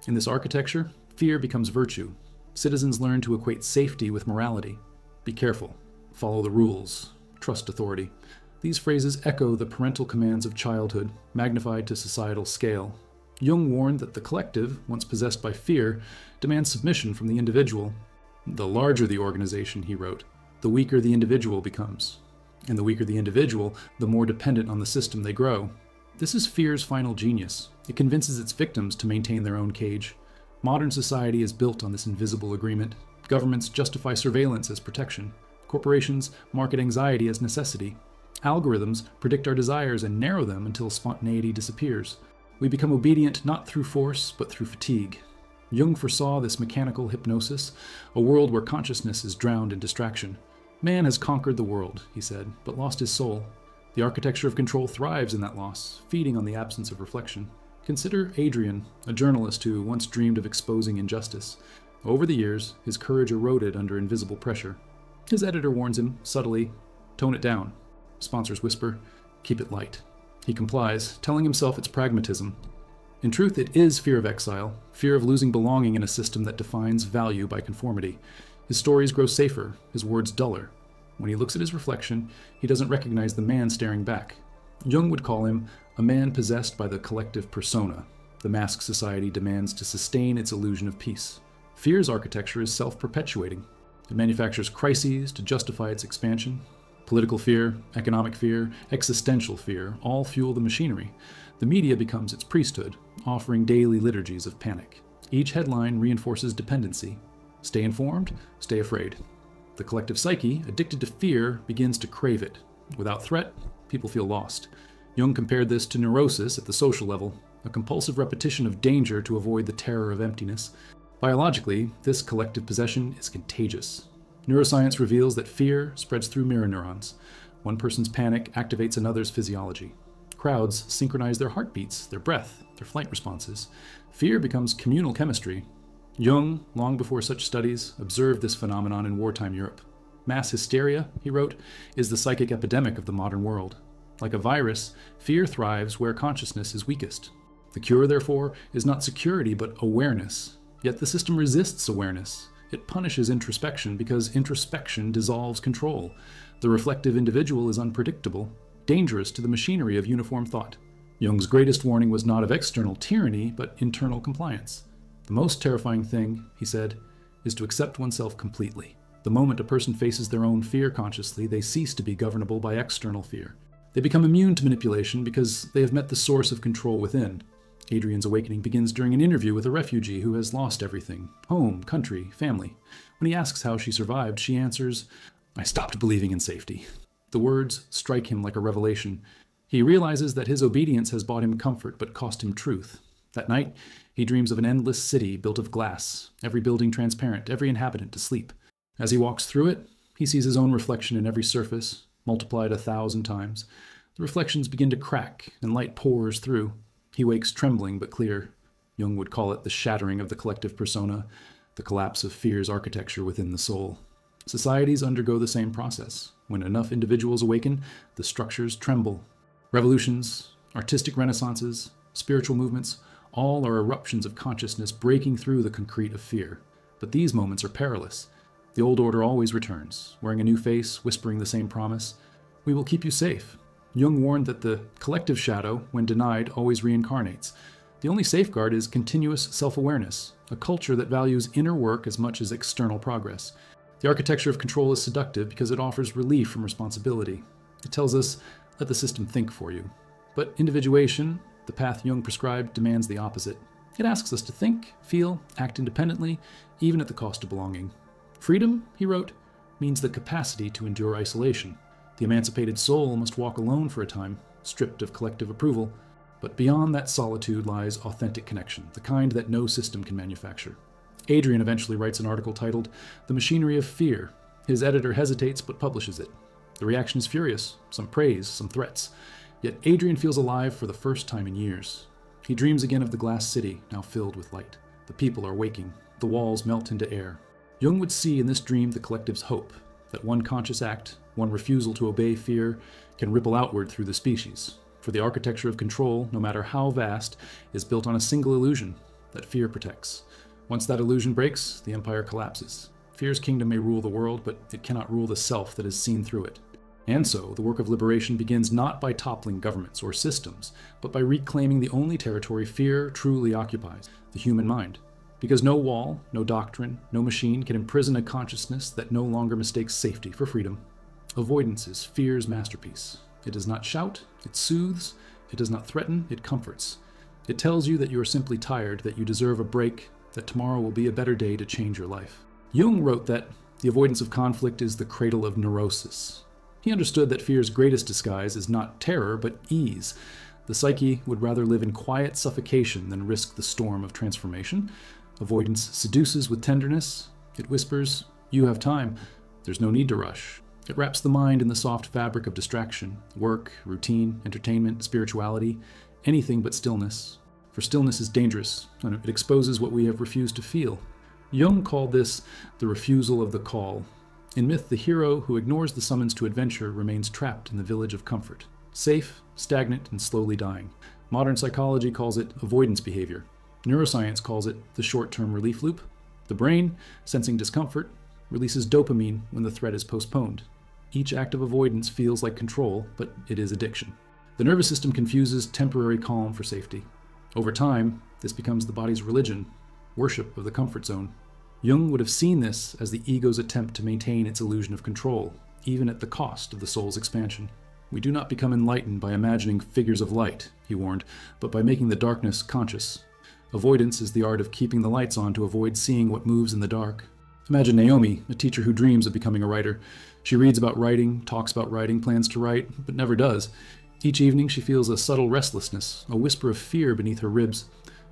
In this architecture, fear becomes virtue. Citizens learn to equate safety with morality. Be careful, follow the rules, trust authority. These phrases echo the parental commands of childhood, magnified to societal scale. Jung warned that the collective, once possessed by fear, demands submission from the individual. The larger the organization, he wrote, the weaker the individual becomes. And the weaker the individual, the more dependent on the system they grow. This is fear's final genius. It convinces its victims to maintain their own cage. Modern society is built on this invisible agreement. Governments justify surveillance as protection. Corporations market anxiety as necessity. Algorithms predict our desires and narrow them until spontaneity disappears. We become obedient not through force, but through fatigue. Jung foresaw this mechanical hypnosis, a world where consciousness is drowned in distraction. Man has conquered the world, he said, but lost his soul. The architecture of control thrives in that loss, feeding on the absence of reflection. Consider Adrian, a journalist who once dreamed of exposing injustice. Over the years, his courage eroded under invisible pressure. His editor warns him, subtly, tone it down. Sponsors whisper, keep it light. He complies, telling himself it's pragmatism. In truth, it is fear of exile, fear of losing belonging in a system that defines value by conformity. His stories grow safer, his words duller. When he looks at his reflection, he doesn't recognize the man staring back. Jung would call him a man possessed by the collective persona. The mask society demands to sustain its illusion of peace. Fear's architecture is self-perpetuating. It manufactures crises to justify its expansion. Political fear, economic fear, existential fear all fuel the machinery. The media becomes its priesthood, offering daily liturgies of panic. Each headline reinforces dependency. Stay informed, stay afraid. The collective psyche, addicted to fear, begins to crave it. Without threat, people feel lost. Jung compared this to neurosis at the social level, a compulsive repetition of danger to avoid the terror of emptiness. Biologically, this collective possession is contagious. Neuroscience reveals that fear spreads through mirror neurons. One person's panic activates another's physiology. Crowds synchronize their heartbeats, their breath, their flight responses. Fear becomes communal chemistry. Jung, long before such studies, observed this phenomenon in wartime Europe. Mass hysteria, he wrote, is the psychic epidemic of the modern world. Like a virus, fear thrives where consciousness is weakest. The cure, therefore, is not security but awareness. Yet the system resists awareness. It punishes introspection because introspection dissolves control. The reflective individual is unpredictable, dangerous to the machinery of uniform thought. Jung's greatest warning was not of external tyranny, but internal compliance. The most terrifying thing, he said, is to accept oneself completely. The moment a person faces their own fear consciously, they cease to be governable by external fear. They become immune to manipulation because they have met the source of control within. Adrian's awakening begins during an interview with a refugee who has lost everything: home, country, family. When he asks how she survived, she answers, "I stopped believing in safety." The words strike him like a revelation. He realizes that his obedience has bought him comfort but cost him truth. That night, he dreams of an endless city built of glass, every building transparent, every inhabitant asleep. As he walks through it, he sees his own reflection in every surface, multiplied 1,000 times. The reflections begin to crack, and light pours through. He wakes trembling but clear. Jung would call it the shattering of the collective persona, the collapse of fear's architecture within the soul. Societies undergo the same process. When enough individuals awaken, the structures tremble. Revolutions, artistic renaissances, spiritual movements, all are eruptions of consciousness breaking through the concrete of fear. But these moments are perilous. The old order always returns, wearing a new face, whispering the same promise. We will keep you safe. Jung warned that the collective shadow, when denied, always reincarnates. The only safeguard is continuous self-awareness, a culture that values inner work as much as external progress. The architecture of control is seductive because it offers relief from responsibility. It tells us, let the system think for you. But individuation, the path Jung prescribed, demands the opposite. It asks us to think, feel, act independently, even at the cost of belonging. Freedom, he wrote, means the capacity to endure isolation. The emancipated soul must walk alone for a time, stripped of collective approval. But beyond that solitude lies authentic connection, the kind that no system can manufacture. Adrian eventually writes an article titled The Machinery of Fear. His editor hesitates but publishes it. The reaction is furious, some praise, some threats. Yet Adrian feels alive for the first time in years. He dreams again of the glass city, now filled with light. The people are waking. The walls melt into air. Jung would see in this dream the collective's hope, that one conscious act, one refusal to obey fear, can ripple outward through the species. For the architecture of control, no matter how vast, is built on a single illusion, that fear protects. Once that illusion breaks, the empire collapses. Fear's kingdom may rule the world, but it cannot rule the self that is seen through it. And so, the work of liberation begins not by toppling governments or systems, but by reclaiming the only territory fear truly occupies, the human mind. Because no wall, no doctrine, no machine can imprison a consciousness that no longer mistakes safety for freedom. Avoidance is fear's masterpiece. It does not shout, it soothes. It does not threaten, it comforts. It tells you that you are simply tired, that you deserve a break, that tomorrow will be a better day to change your life. Jung wrote that the avoidance of conflict is the cradle of neurosis. He understood that fear's greatest disguise is not terror, but ease. The psyche would rather live in quiet suffocation than risk the storm of transformation. Avoidance seduces with tenderness. It whispers, you have time. There's no need to rush. It wraps the mind in the soft fabric of distraction, work, routine, entertainment, spirituality, anything but stillness. For stillness is dangerous, and it exposes what we have refused to feel. Jung called this the refusal of the call. In myth, the hero who ignores the summons to adventure remains trapped in the village of comfort, safe, stagnant, and slowly dying. Modern psychology calls it avoidance behavior. Neuroscience calls it the short-term relief loop. The brain, sensing discomfort, releases dopamine when the threat is postponed. Each act of avoidance feels like control, but it is addiction. The nervous system confuses temporary calm for safety. Over time, this becomes the body's religion, worship of the comfort zone. Jung would have seen this as the ego's attempt to maintain its illusion of control, even at the cost of the soul's expansion. We do not become enlightened by imagining figures of light, he warned, but by making the darkness conscious. Avoidance is the art of keeping the lights on to avoid seeing what moves in the dark. Imagine Naomi, a teacher who dreams of becoming a writer. She reads about writing, talks about writing, plans to write, but never does. Each evening she feels a subtle restlessness, a whisper of fear beneath her ribs.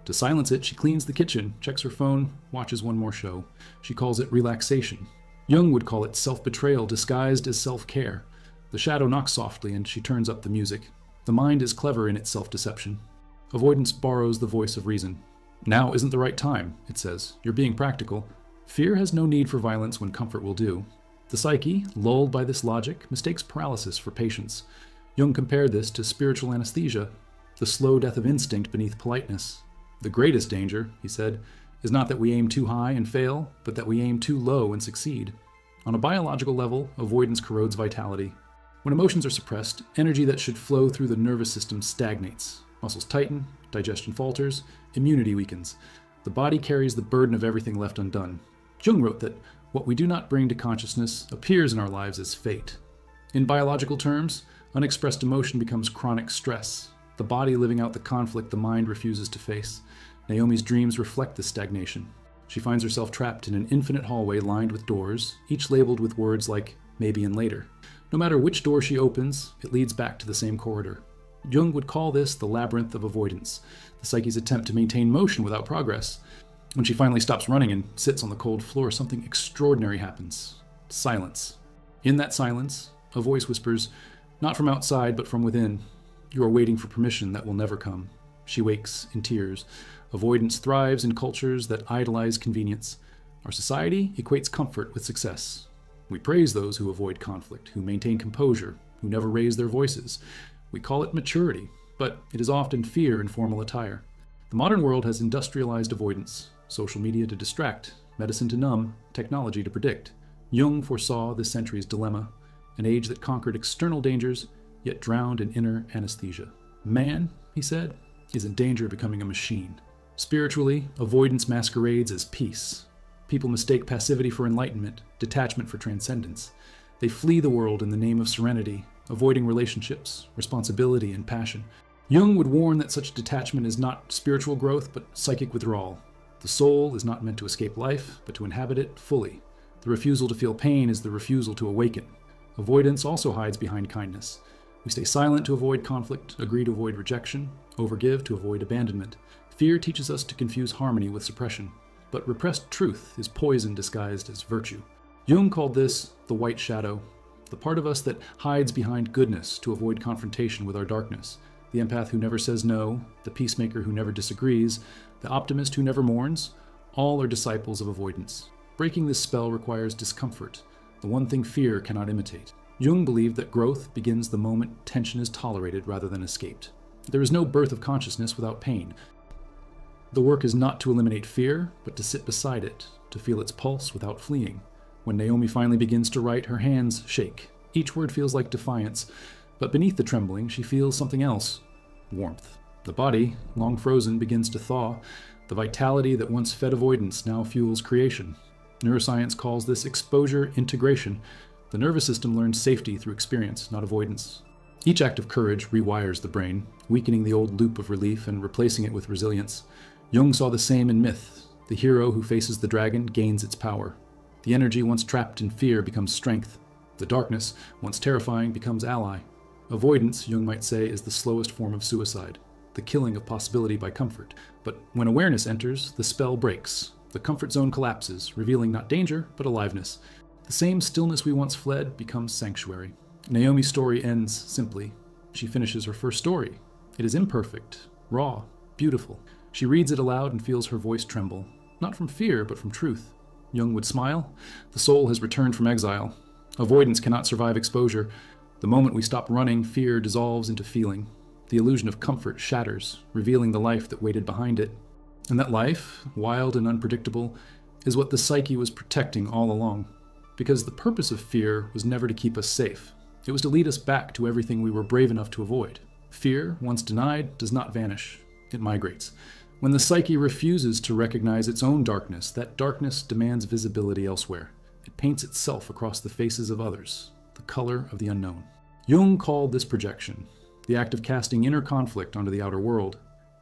To silence it, she cleans the kitchen, checks her phone, watches one more show. She calls it relaxation. Jung would call it self-betrayal disguised as self-care. The shadow knocks softly and she turns up the music. The mind is clever in its self-deception. Avoidance borrows the voice of reason. Now isn't the right time, it says. You're being practical. Fear has no need for violence when comfort will do. The psyche, lulled by this logic, mistakes paralysis for patience. Jung compared this to spiritual anesthesia, the slow death of instinct beneath politeness. The greatest danger, he said, is not that we aim too high and fail, but that we aim too low and succeed. On a biological level, avoidance corrodes vitality. When emotions are suppressed, energy that should flow through the nervous system stagnates. Muscles tighten, digestion falters, immunity weakens. The body carries the burden of everything left undone. Jung wrote that what we do not bring to consciousness appears in our lives as fate. In biological terms, unexpressed emotion becomes chronic stress, the body living out the conflict the mind refuses to face. Naomi's dreams reflect this stagnation. She finds herself trapped in an infinite hallway lined with doors, each labeled with words like maybe and later. No matter which door she opens, it leads back to the same corridor. Jung would call this the labyrinth of avoidance, the psyche's attempt to maintain motion without progress. When she finally stops running and sits on the cold floor, something extraordinary happens. Silence. In that silence, a voice whispers, not from outside, but from within, "You are waiting for permission that will never come." She wakes in tears. Avoidance thrives in cultures that idolize convenience. Our society equates comfort with success. We praise those who avoid conflict, who maintain composure, who never raise their voices. We call it maturity, but it is often fear in formal attire. The modern world has industrialized avoidance, social media to distract, medicine to numb, technology to predict. Jung foresaw this century's dilemma, an age that conquered external dangers, yet drowned in inner anesthesia. Man, he said, is in danger of becoming a machine. Spiritually, avoidance masquerades as peace. People mistake passivity for enlightenment, detachment for transcendence. They flee the world in the name of serenity, avoiding relationships, responsibility, and passion. Jung would warn that such detachment is not spiritual growth, but psychic withdrawal. The soul is not meant to escape life, but to inhabit it fully. The refusal to feel pain is the refusal to awaken. Avoidance also hides behind kindness. We stay silent to avoid conflict, agree to avoid rejection, overgive to avoid abandonment. Fear teaches us to confuse harmony with suppression, but repressed truth is poison disguised as virtue. Jung called this the white shadow, the part of us that hides behind goodness to avoid confrontation with our darkness. The empath who never says no, the peacemaker who never disagrees, the optimist who never mourns, all are disciples of avoidance. Breaking this spell requires discomfort, the one thing fear cannot imitate. Jung believed that growth begins the moment tension is tolerated rather than escaped. There is no birth of consciousness without pain. The work is not to eliminate fear, but to sit beside it, to feel its pulse without fleeing. When Naomi finally begins to write, her hands shake. Each word feels like defiance, but beneath the trembling, she feels something else: warmth. The body, long frozen, begins to thaw. The vitality that once fed avoidance now fuels creation. Neuroscience calls this exposure integration. The nervous system learns safety through experience, not avoidance. Each act of courage rewires the brain, weakening the old loop of relief and replacing it with resilience. Jung saw the same in myth. The hero who faces the dragon gains its power. The energy once trapped in fear becomes strength. The darkness, once terrifying, becomes ally. Avoidance, Jung might say, is the slowest form of suicide, the killing of possibility by comfort. But when awareness enters, the spell breaks. The comfort zone collapses, revealing not danger, but aliveness. The same stillness we once fled becomes sanctuary. Naomi's story ends simply. She finishes her first story. It is imperfect, raw, beautiful. She reads it aloud and feels her voice tremble, not from fear, but from truth. Jung would smile. The soul has returned from exile. Avoidance cannot survive exposure. The moment we stop running, fear dissolves into feeling. The illusion of comfort shatters, revealing the life that waited behind it. And that life, wild and unpredictable, is what the psyche was protecting all along. Because the purpose of fear was never to keep us safe. It was to lead us back to everything we were brave enough to avoid. Fear, once denied, does not vanish. It migrates. When the psyche refuses to recognize its own darkness, that darkness demands visibility elsewhere. It paints itself across the faces of others, the color of the unknown. Jung called this projection, the act of casting inner conflict onto the outer world.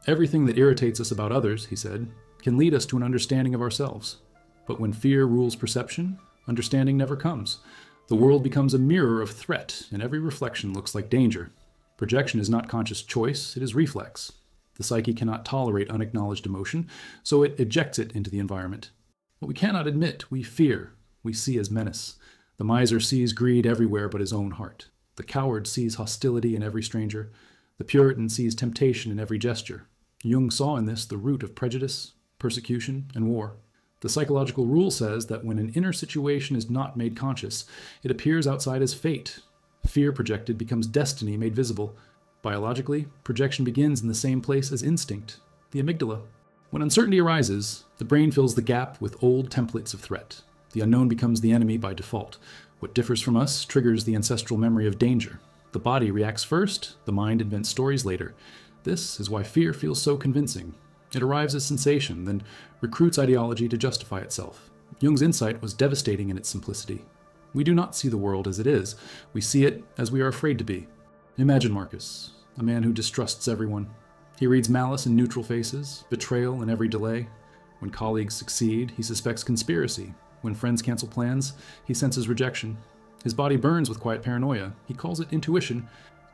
Everything that irritates us about others, he said, can lead us to an understanding of ourselves. But when fear rules perception, understanding never comes. The world becomes a mirror of threat, and every reflection looks like danger. Projection is not conscious choice, it is reflex. The psyche cannot tolerate unacknowledged emotion, so it ejects it into the environment. What we cannot admit, we fear, we see as menace. The miser sees greed everywhere but his own heart. The coward sees hostility in every stranger. The Puritan sees temptation in every gesture. Jung saw in this the root of prejudice, persecution, and war. The psychological rule says that when an inner situation is not made conscious, it appears outside as fate. Fear projected becomes destiny made visible. Biologically, projection begins in the same place as instinct, the amygdala. When uncertainty arises, the brain fills the gap with old templates of threat. The unknown becomes the enemy by default. What differs from us triggers the ancestral memory of danger. The body reacts first, the mind invents stories later. This is why fear feels so convincing. It arrives as sensation, then recruits ideology to justify itself. Jung's insight was devastating in its simplicity. We do not see the world as it is. We see it as we are afraid to be. Imagine Marcus, a man who distrusts everyone. He reads malice in neutral faces, betrayal in every delay. When colleagues succeed, he suspects conspiracy. When friends cancel plans, he senses rejection. His body burns with quiet paranoia. He calls it intuition.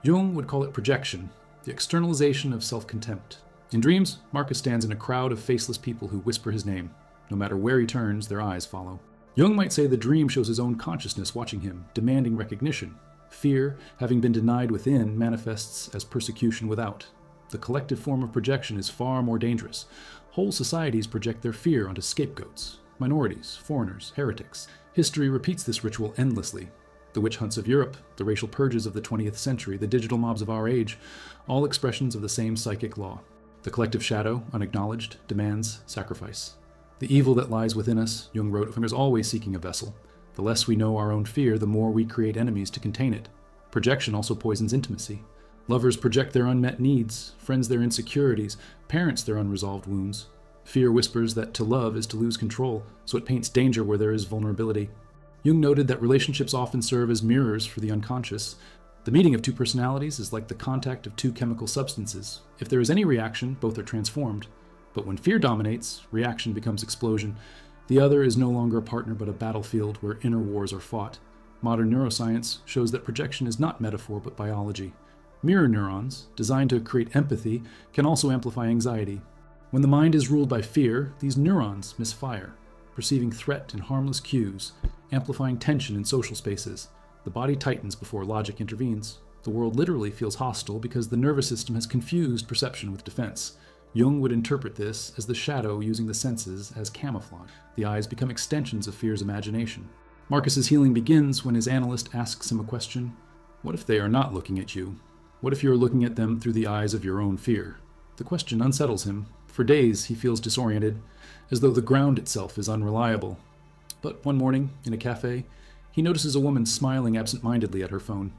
Jung would call it projection. the externalization of self-contempt. In dreams, Marcus stands in a crowd of faceless people who whisper his name. No matter where he turns, their eyes follow. Jung might say the dream shows his own consciousness watching him, demanding recognition. Fear, having been denied within, manifests as persecution without. The collective form of projection is far more dangerous. Whole societies project their fear onto scapegoats, minorities, foreigners, heretics. History repeats this ritual endlessly. The witch hunts of Europe, the racial purges of the 20th century, the digital mobs of our age, all expressions of the same psychic law. The collective shadow, unacknowledged, demands sacrifice. The evil that lies within us, Jung wrote, is always seeking a vessel. The less we know our own fear, the more we create enemies to contain it. Projection also poisons intimacy. Lovers project their unmet needs, friends their insecurities, parents their unresolved wounds. Fear whispers that to love is to lose control, so it paints danger where there is vulnerability. Jung noted that relationships often serve as mirrors for the unconscious. The meeting of two personalities is like the contact of two chemical substances. If there is any reaction, both are transformed. But when fear dominates, reaction becomes explosion. The other is no longer a partner but a battlefield where inner wars are fought. Modern neuroscience shows that projection is not metaphor but biology. Mirror neurons, designed to create empathy, can also amplify anxiety. When the mind is ruled by fear, these neurons misfire, perceiving threat and harmless cues, amplifying tension in social spaces. The body tightens before logic intervenes. The world literally feels hostile because the nervous system has confused perception with defense. Jung would interpret this as the shadow using the senses as camouflage. The eyes become extensions of fear's imagination. Marcus's healing begins when his analyst asks him a question. What if they are not looking at you? What if you are looking at them through the eyes of your own fear? The question unsettles him. For days he feels disoriented, as though the ground itself is unreliable. But one morning, in a cafe, he notices a woman smiling absent-mindedly at her phone.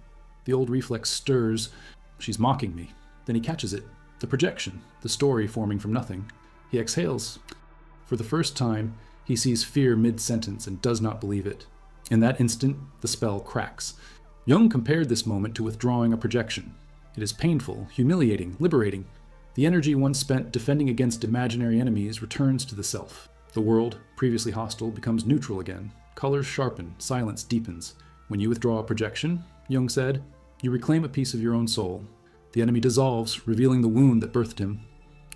The old reflex stirs. She's mocking me. Then he catches it. The projection, the story forming from nothing. He exhales. For the first time, he sees fear mid-sentence and does not believe it. In that instant, the spell cracks. Jung compared this moment to withdrawing a projection. It is painful, humiliating, liberating. The energy once spent defending against imaginary enemies returns to the self. The world, previously hostile, becomes neutral again. Colors sharpen, silence deepens. When you withdraw a projection, Jung said, you reclaim a piece of your own soul. The enemy dissolves, revealing the wound that birthed him.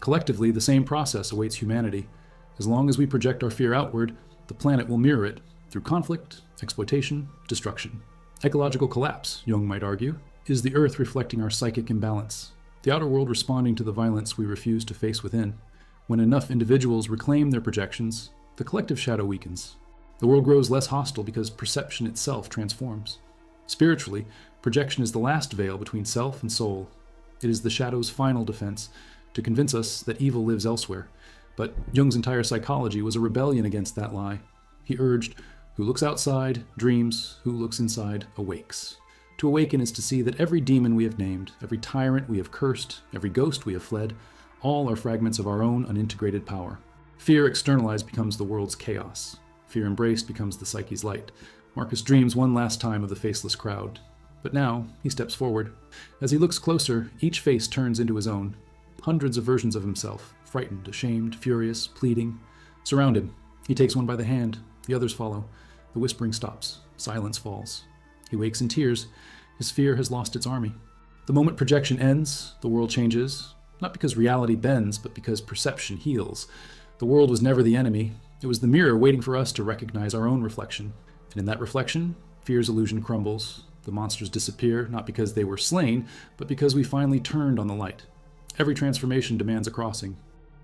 Collectively, the same process awaits humanity. As long as we project our fear outward, the planet will mirror it, through conflict, exploitation, destruction. Ecological collapse, Jung might argue, is the Earth reflecting our psychic imbalance, the outer world responding to the violence we refuse to face within. When enough individuals reclaim their projections, the collective shadow weakens. The world grows less hostile because perception itself transforms. Spiritually, projection is the last veil between self and soul. It is the shadow's final defense, to convince us that evil lives elsewhere. But Jung's entire psychology was a rebellion against that lie. He urged, who looks outside, dreams, who looks inside, awakes. To awaken is to see that every demon we have named, every tyrant we have cursed, every ghost we have fled, all are fragments of our own unintegrated power. Fear externalized becomes the world's chaos. Fear embraced becomes the psyche's light. Marcus dreams one last time of the faceless crowd. But now, he steps forward. As he looks closer, each face turns into his own. Hundreds of versions of himself, frightened, ashamed, furious, pleading, surround him. He takes one by the hand. The others follow. The whispering stops. Silence falls. He wakes in tears. His fear has lost its army. The moment projection ends, the world changes, not because reality bends, but because perception heals. The world was never the enemy. It was the mirror waiting for us to recognize our own reflection. And in that reflection, fear's illusion crumbles. The monsters disappear, not because they were slain, but because we finally turned on the light. Every transformation demands a crossing.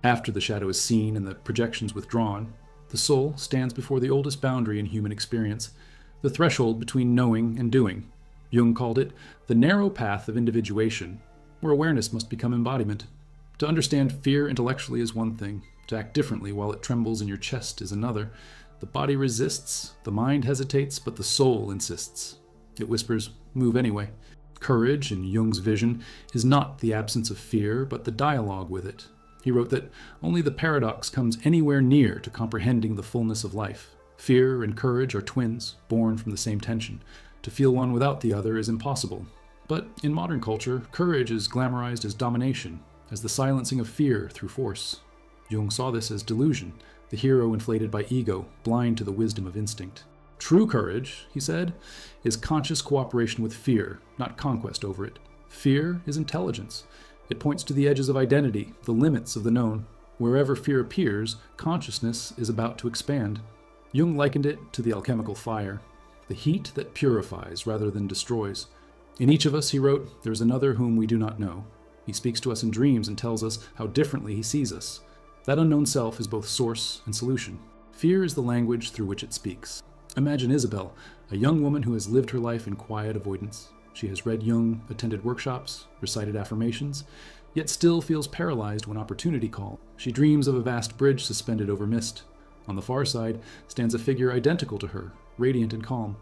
After the shadow is seen and the projections withdrawn, the soul stands before the oldest boundary in human experience, the threshold between knowing and doing. Jung called it the narrow path of individuation, where awareness must become embodiment. To understand fear intellectually is one thing. To act differently while it trembles in your chest is another. The body resists, the mind hesitates, but the soul insists. It whispers, move anyway. Courage, in Jung's vision, is not the absence of fear, but the dialogue with it. He wrote that only the paradox comes anywhere near to comprehending the fullness of life. Fear and courage are twins, born from the same tension. To feel one without the other is impossible. But in modern culture, courage is glamorized as domination, as the silencing of fear through force. Jung saw this as delusion, the hero inflated by ego, blind to the wisdom of instinct. True courage, he said, is conscious cooperation with fear, not conquest over it. Fear is intelligence. It points to the edges of identity, the limits of the known. Wherever fear appears, consciousness is about to expand. Jung likened it to the alchemical fire, the heat that purifies rather than destroys. In each of us, he wrote, there is another whom we do not know. He speaks to us in dreams and tells us how differently he sees us. That unknown self is both source and solution. Fear is the language through which it speaks. Imagine Isabel, a young woman who has lived her life in quiet avoidance. She has read Jung, attended workshops, recited affirmations, yet still feels paralyzed when opportunity calls. She dreams of a vast bridge suspended over mist. On the far side stands a figure identical to her, radiant and calm.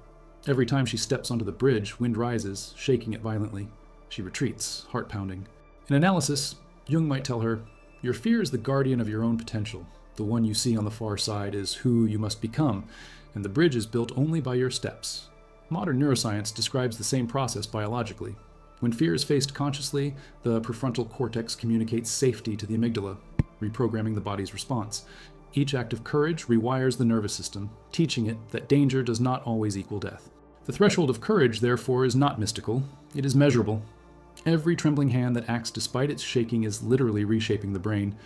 Every time she steps onto the bridge, wind rises, shaking it violently. She retreats, heart pounding. In analysis, Jung might tell her, your fear is the guardian of your own potential. The one you see on the far side is who you must become, and the bridge is built only by your steps. Modern neuroscience describes the same process biologically. When fear is faced consciously, the prefrontal cortex communicates safety to the amygdala, reprogramming the body's response. Each act of courage rewires the nervous system, teaching it that danger does not always equal death. The threshold of courage, therefore, is not mystical, it is measurable. Every trembling hand that acts despite its shaking is literally reshaping the brain.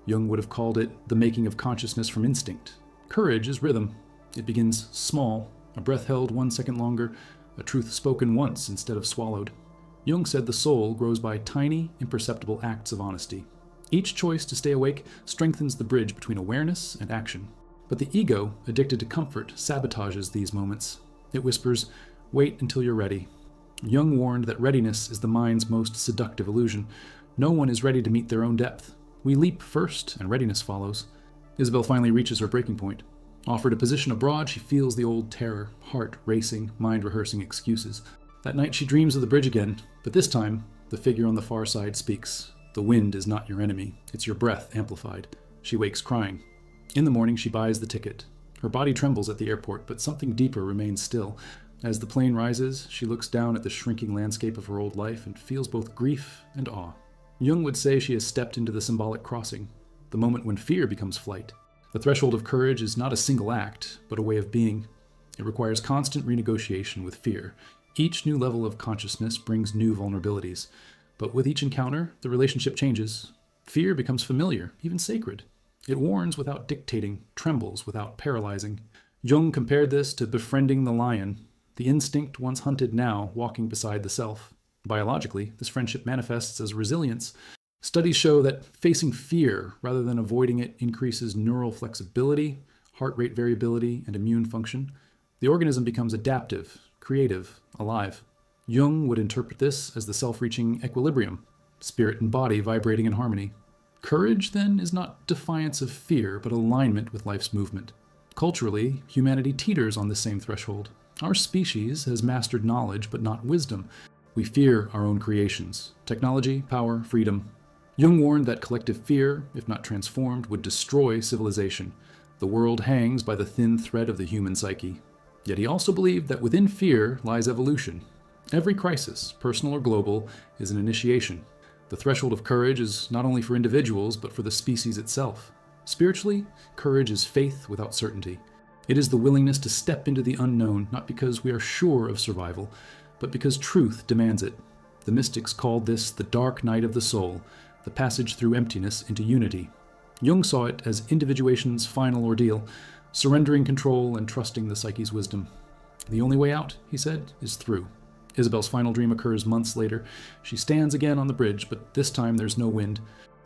Jung would have called it the making of consciousness from instinct. Courage is rhythm. It begins small, a breath held 1 second longer, a truth spoken once instead of swallowed. Jung said the soul grows by tiny, imperceptible acts of honesty. Each choice to stay awake strengthens the bridge between awareness and action. But the ego, addicted to comfort, sabotages these moments. It whispers, wait until you're ready. Jung warned that readiness is the mind's most seductive illusion. No one is ready to meet their own depth. We leap first, and readiness follows. Isabel finally reaches her breaking point. Offered a position abroad, she feels the old terror, heart racing, mind rehearsing excuses. That night she dreams of the bridge again, but this time, the figure on the far side speaks. The wind is not your enemy, it's your breath amplified. She wakes crying. In the morning, she buys the ticket. Her body trembles at the airport, but something deeper remains still. As the plane rises, she looks down at the shrinking landscape of her old life and feels both grief and awe. Jung would say she has stepped into the symbolic crossing, the moment when fear becomes flight. The threshold of courage is not a single act, but a way of being. It requires constant renegotiation with fear. Each new level of consciousness brings new vulnerabilities. But with each encounter, the relationship changes. Fear becomes familiar, even sacred. It warns without dictating, trembles without paralyzing. Jung compared this to befriending the lion, the instinct once hunted now walking beside the self. Biologically, this friendship manifests as resilience. Studies show that facing fear rather than avoiding it increases neural flexibility, heart rate variability, and immune function. The organism becomes adaptive, creative, alive. Jung would interpret this as the self-reaching equilibrium, spirit and body vibrating in harmony. Courage, then, is not defiance of fear, but alignment with life's movement. Culturally, humanity teeters on this same threshold. Our species has mastered knowledge, but not wisdom. We fear our own creations, technology, power, freedom. Jung warned that collective fear, if not transformed, would destroy civilization. The world hangs by the thin thread of the human psyche. Yet he also believed that within fear lies evolution. Every crisis, personal or global, is an initiation. The threshold of courage is not only for individuals, but for the species itself. Spiritually, courage is faith without certainty. It is the willingness to step into the unknown, not because we are sure of survival, but because truth demands it. The mystics called this the dark night of the soul, the passage through emptiness into unity. Jung saw it as individuation's final ordeal, surrendering control and trusting the psyche's wisdom. The only way out, he said, is through. Isabel's final dream occurs months later. She stands again on the bridge, but this time there's no wind.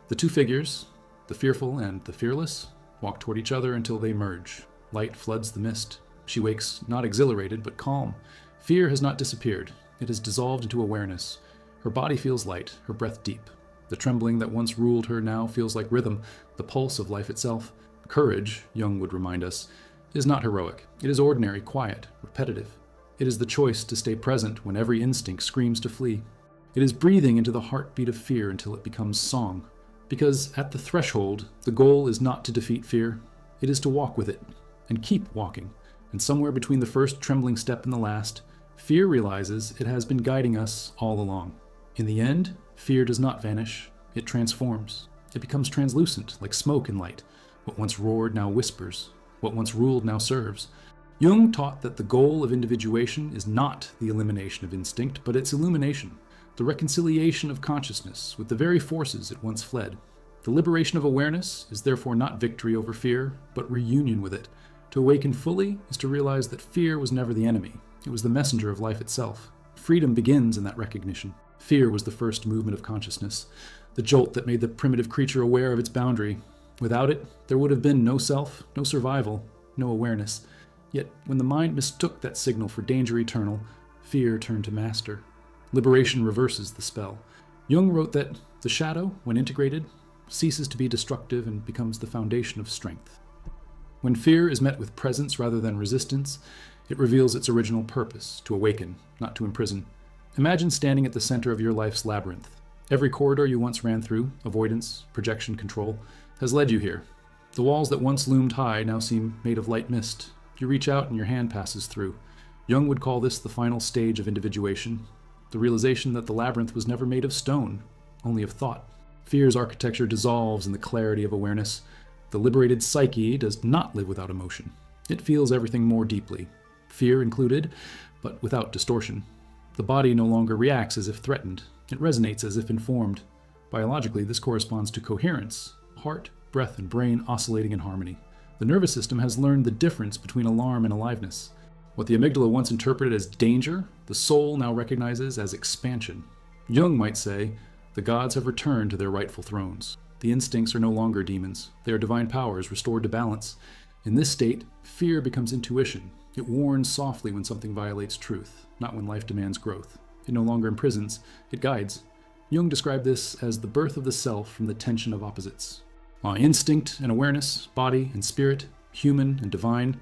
The two figures, the fearful and the fearless, walk toward each other until they merge. Light floods the mist. She wakes not exhilarated, but calm. Fear has not disappeared. It has dissolved into awareness. Her body feels light, her breath deep. The trembling that once ruled her now feels like rhythm, the pulse of life itself. Courage, Jung would remind us, is not heroic. It is ordinary, quiet, repetitive. It is the choice to stay present when every instinct screams to flee. It is breathing into the heartbeat of fear until it becomes song. Because at the threshold, the goal is not to defeat fear. It is to walk with it, and keep walking. And somewhere between the first trembling step and the last, fear realizes it has been guiding us all along. In the end, fear does not vanish. It transforms. It becomes translucent, like smoke and light. What once roared now whispers. What once ruled now serves. Jung taught that the goal of individuation is not the elimination of instinct, but its illumination. the reconciliation of consciousness with the very forces it once fled. The liberation of awareness is therefore not victory over fear, but reunion with it. To awaken fully is to realize that fear was never the enemy. It was the messenger of life itself. Freedom begins in that recognition. Fear was the first movement of consciousness, the jolt that made the primitive creature aware of its boundary. Without it, there would have been no self, no survival, no awareness. Yet, when the mind mistook that signal for danger eternal, fear turned to master. Liberation reverses the spell. Jung wrote that the shadow, when integrated, ceases to be destructive and becomes the foundation of strength. When fear is met with presence rather than resistance, it reveals its original purpose, to awaken, not to imprison. Imagine standing at the center of your life's labyrinth. Every corridor you once ran through, avoidance, projection, control, has led you here. The walls that once loomed high now seem made of light mist. You reach out and your hand passes through. Jung would call this the final stage of individuation, the realization that the labyrinth was never made of stone, only of thought. Fear's architecture dissolves in the clarity of awareness. The liberated psyche does not live without emotion. It feels everything more deeply, fear included, but without distortion. The body no longer reacts as if threatened. It resonates as if informed. Biologically, this corresponds to coherence, heart, breath, and brain oscillating in harmony. The nervous system has learned the difference between alarm and aliveness. What the amygdala once interpreted as danger, the soul now recognizes as expansion. Jung might say, the gods have returned to their rightful thrones. The instincts are no longer demons. They are divine powers restored to balance. In this state, fear becomes intuition. It warns softly when something violates truth, not when life demands growth. It no longer imprisons, it guides. Jung described this as the birth of the self from the tension of opposites. While instinct and awareness, body and spirit, human and divine,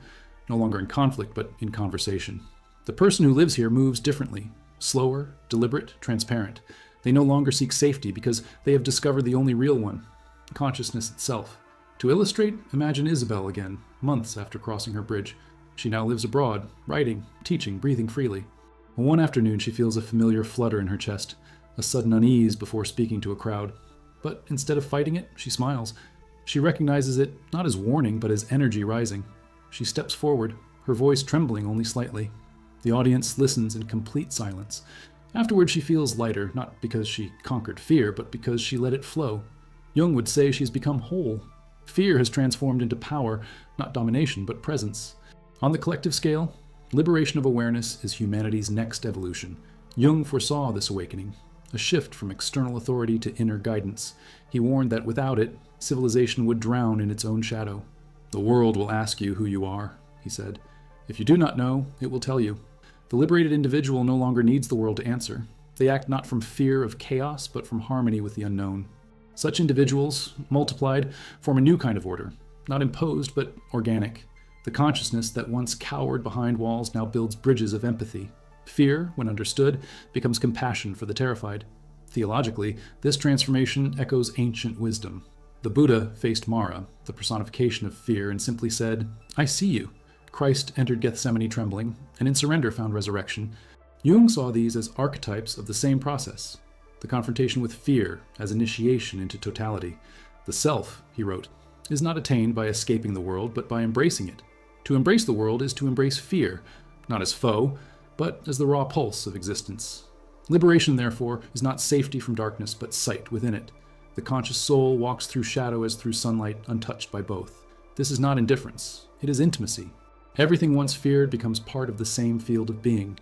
no longer in conflict but in conversation. The person who lives here moves differently, slower, deliberate, transparent. They no longer seek safety because they have discovered the only real one, consciousness itself. To illustrate, imagine Isabel again, months after crossing her bridge. She now lives abroad, writing, teaching, breathing freely. One afternoon she feels a familiar flutter in her chest, a sudden unease before speaking to a crowd. But instead of fighting it, she smiles. She recognizes it not as warning, but as energy rising. She steps forward, her voice trembling only slightly. The audience listens in complete silence. Afterward, she feels lighter, not because she conquered fear, but because she let it flow. Jung would say she's become whole. Fear has transformed into power, not domination, but presence. On the collective scale, liberation of awareness is humanity's next evolution. Jung foresaw this awakening, a shift from external authority to inner guidance. He warned that without it, civilization would drown in its own shadow. The world will ask you who you are, he said. If you do not know, it will tell you. The liberated individual no longer needs the world to answer. They act not from fear of chaos, but from harmony with the unknown. Such individuals, multiplied, form a new kind of order, not imposed, but organic. The consciousness that once cowered behind walls now builds bridges of empathy. Fear, when understood, becomes compassion for the terrified. Theologically, this transformation echoes ancient wisdom. The Buddha faced Mara, the personification of fear, and simply said, "I see you." Christ entered Gethsemane trembling, and in surrender found resurrection. Jung saw these as archetypes of the same process, the confrontation with fear as initiation into totality. The self, he wrote, is not attained by escaping the world, but by embracing it. To embrace the world is to embrace fear, not as foe, but as the raw pulse of existence. Liberation, therefore, is not safety from darkness, but sight within it. The conscious soul walks through shadow as through sunlight, untouched by both. This is not indifference, it is intimacy. Everything once feared becomes part of the same field of being.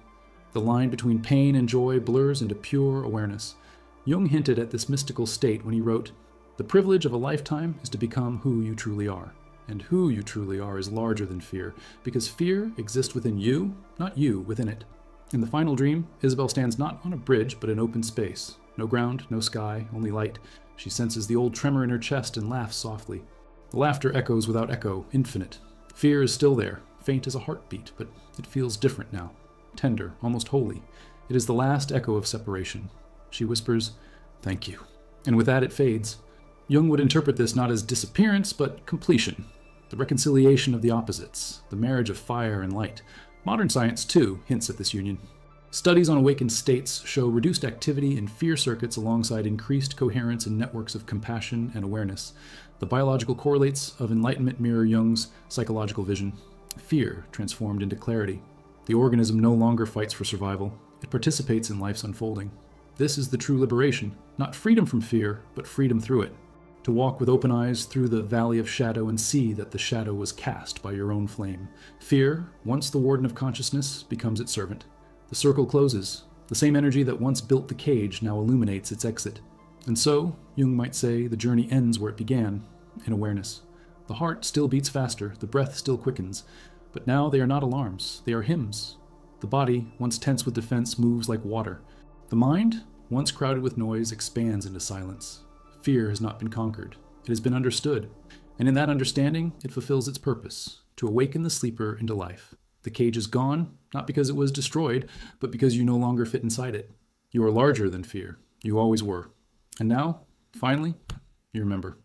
The line between pain and joy blurs into pure awareness. Jung hinted at this mystical state when he wrote, "The privilege of a lifetime is to become who you truly are. And who you truly are is larger than fear, because fear exists within you, not you within it." In the final dream, Isabel stands not on a bridge, but in open space. No ground, no sky, only light. She senses the old tremor in her chest and laughs softly. The laughter echoes without echo, infinite. Fear is still there, faint as a heartbeat, but it feels different now. Tender, almost holy. It is the last echo of separation. She whispers, "Thank you." And with that it fades. Jung would interpret this not as disappearance, but completion. The reconciliation of the opposites, the marriage of fire and light. Modern science, too, hints at this union. Studies on awakened states show reduced activity in fear circuits alongside increased coherence in networks of compassion and awareness. The biological correlates of enlightenment mirror Jung's psychological vision. Fear transformed into clarity. The organism no longer fights for survival. It participates in life's unfolding. This is the true liberation, not freedom from fear, but freedom through it. To walk with open eyes through the valley of shadow and see that the shadow was cast by your own flame. Fear, once the warden of consciousness, becomes its servant. The circle closes. The same energy that once built the cage now illuminates its exit. And so, Jung might say, the journey ends where it began, in awareness. The heart still beats faster, the breath still quickens, but now they are not alarms, they are hymns. The body, once tense with defense, moves like water. The mind, once crowded with noise, expands into silence. Fear has not been conquered. It has been understood. And in that understanding, it fulfills its purpose, to awaken the sleeper into life. The cage is gone, not because it was destroyed, but because you no longer fit inside it. You are larger than fear. You always were. And now, finally, you remember.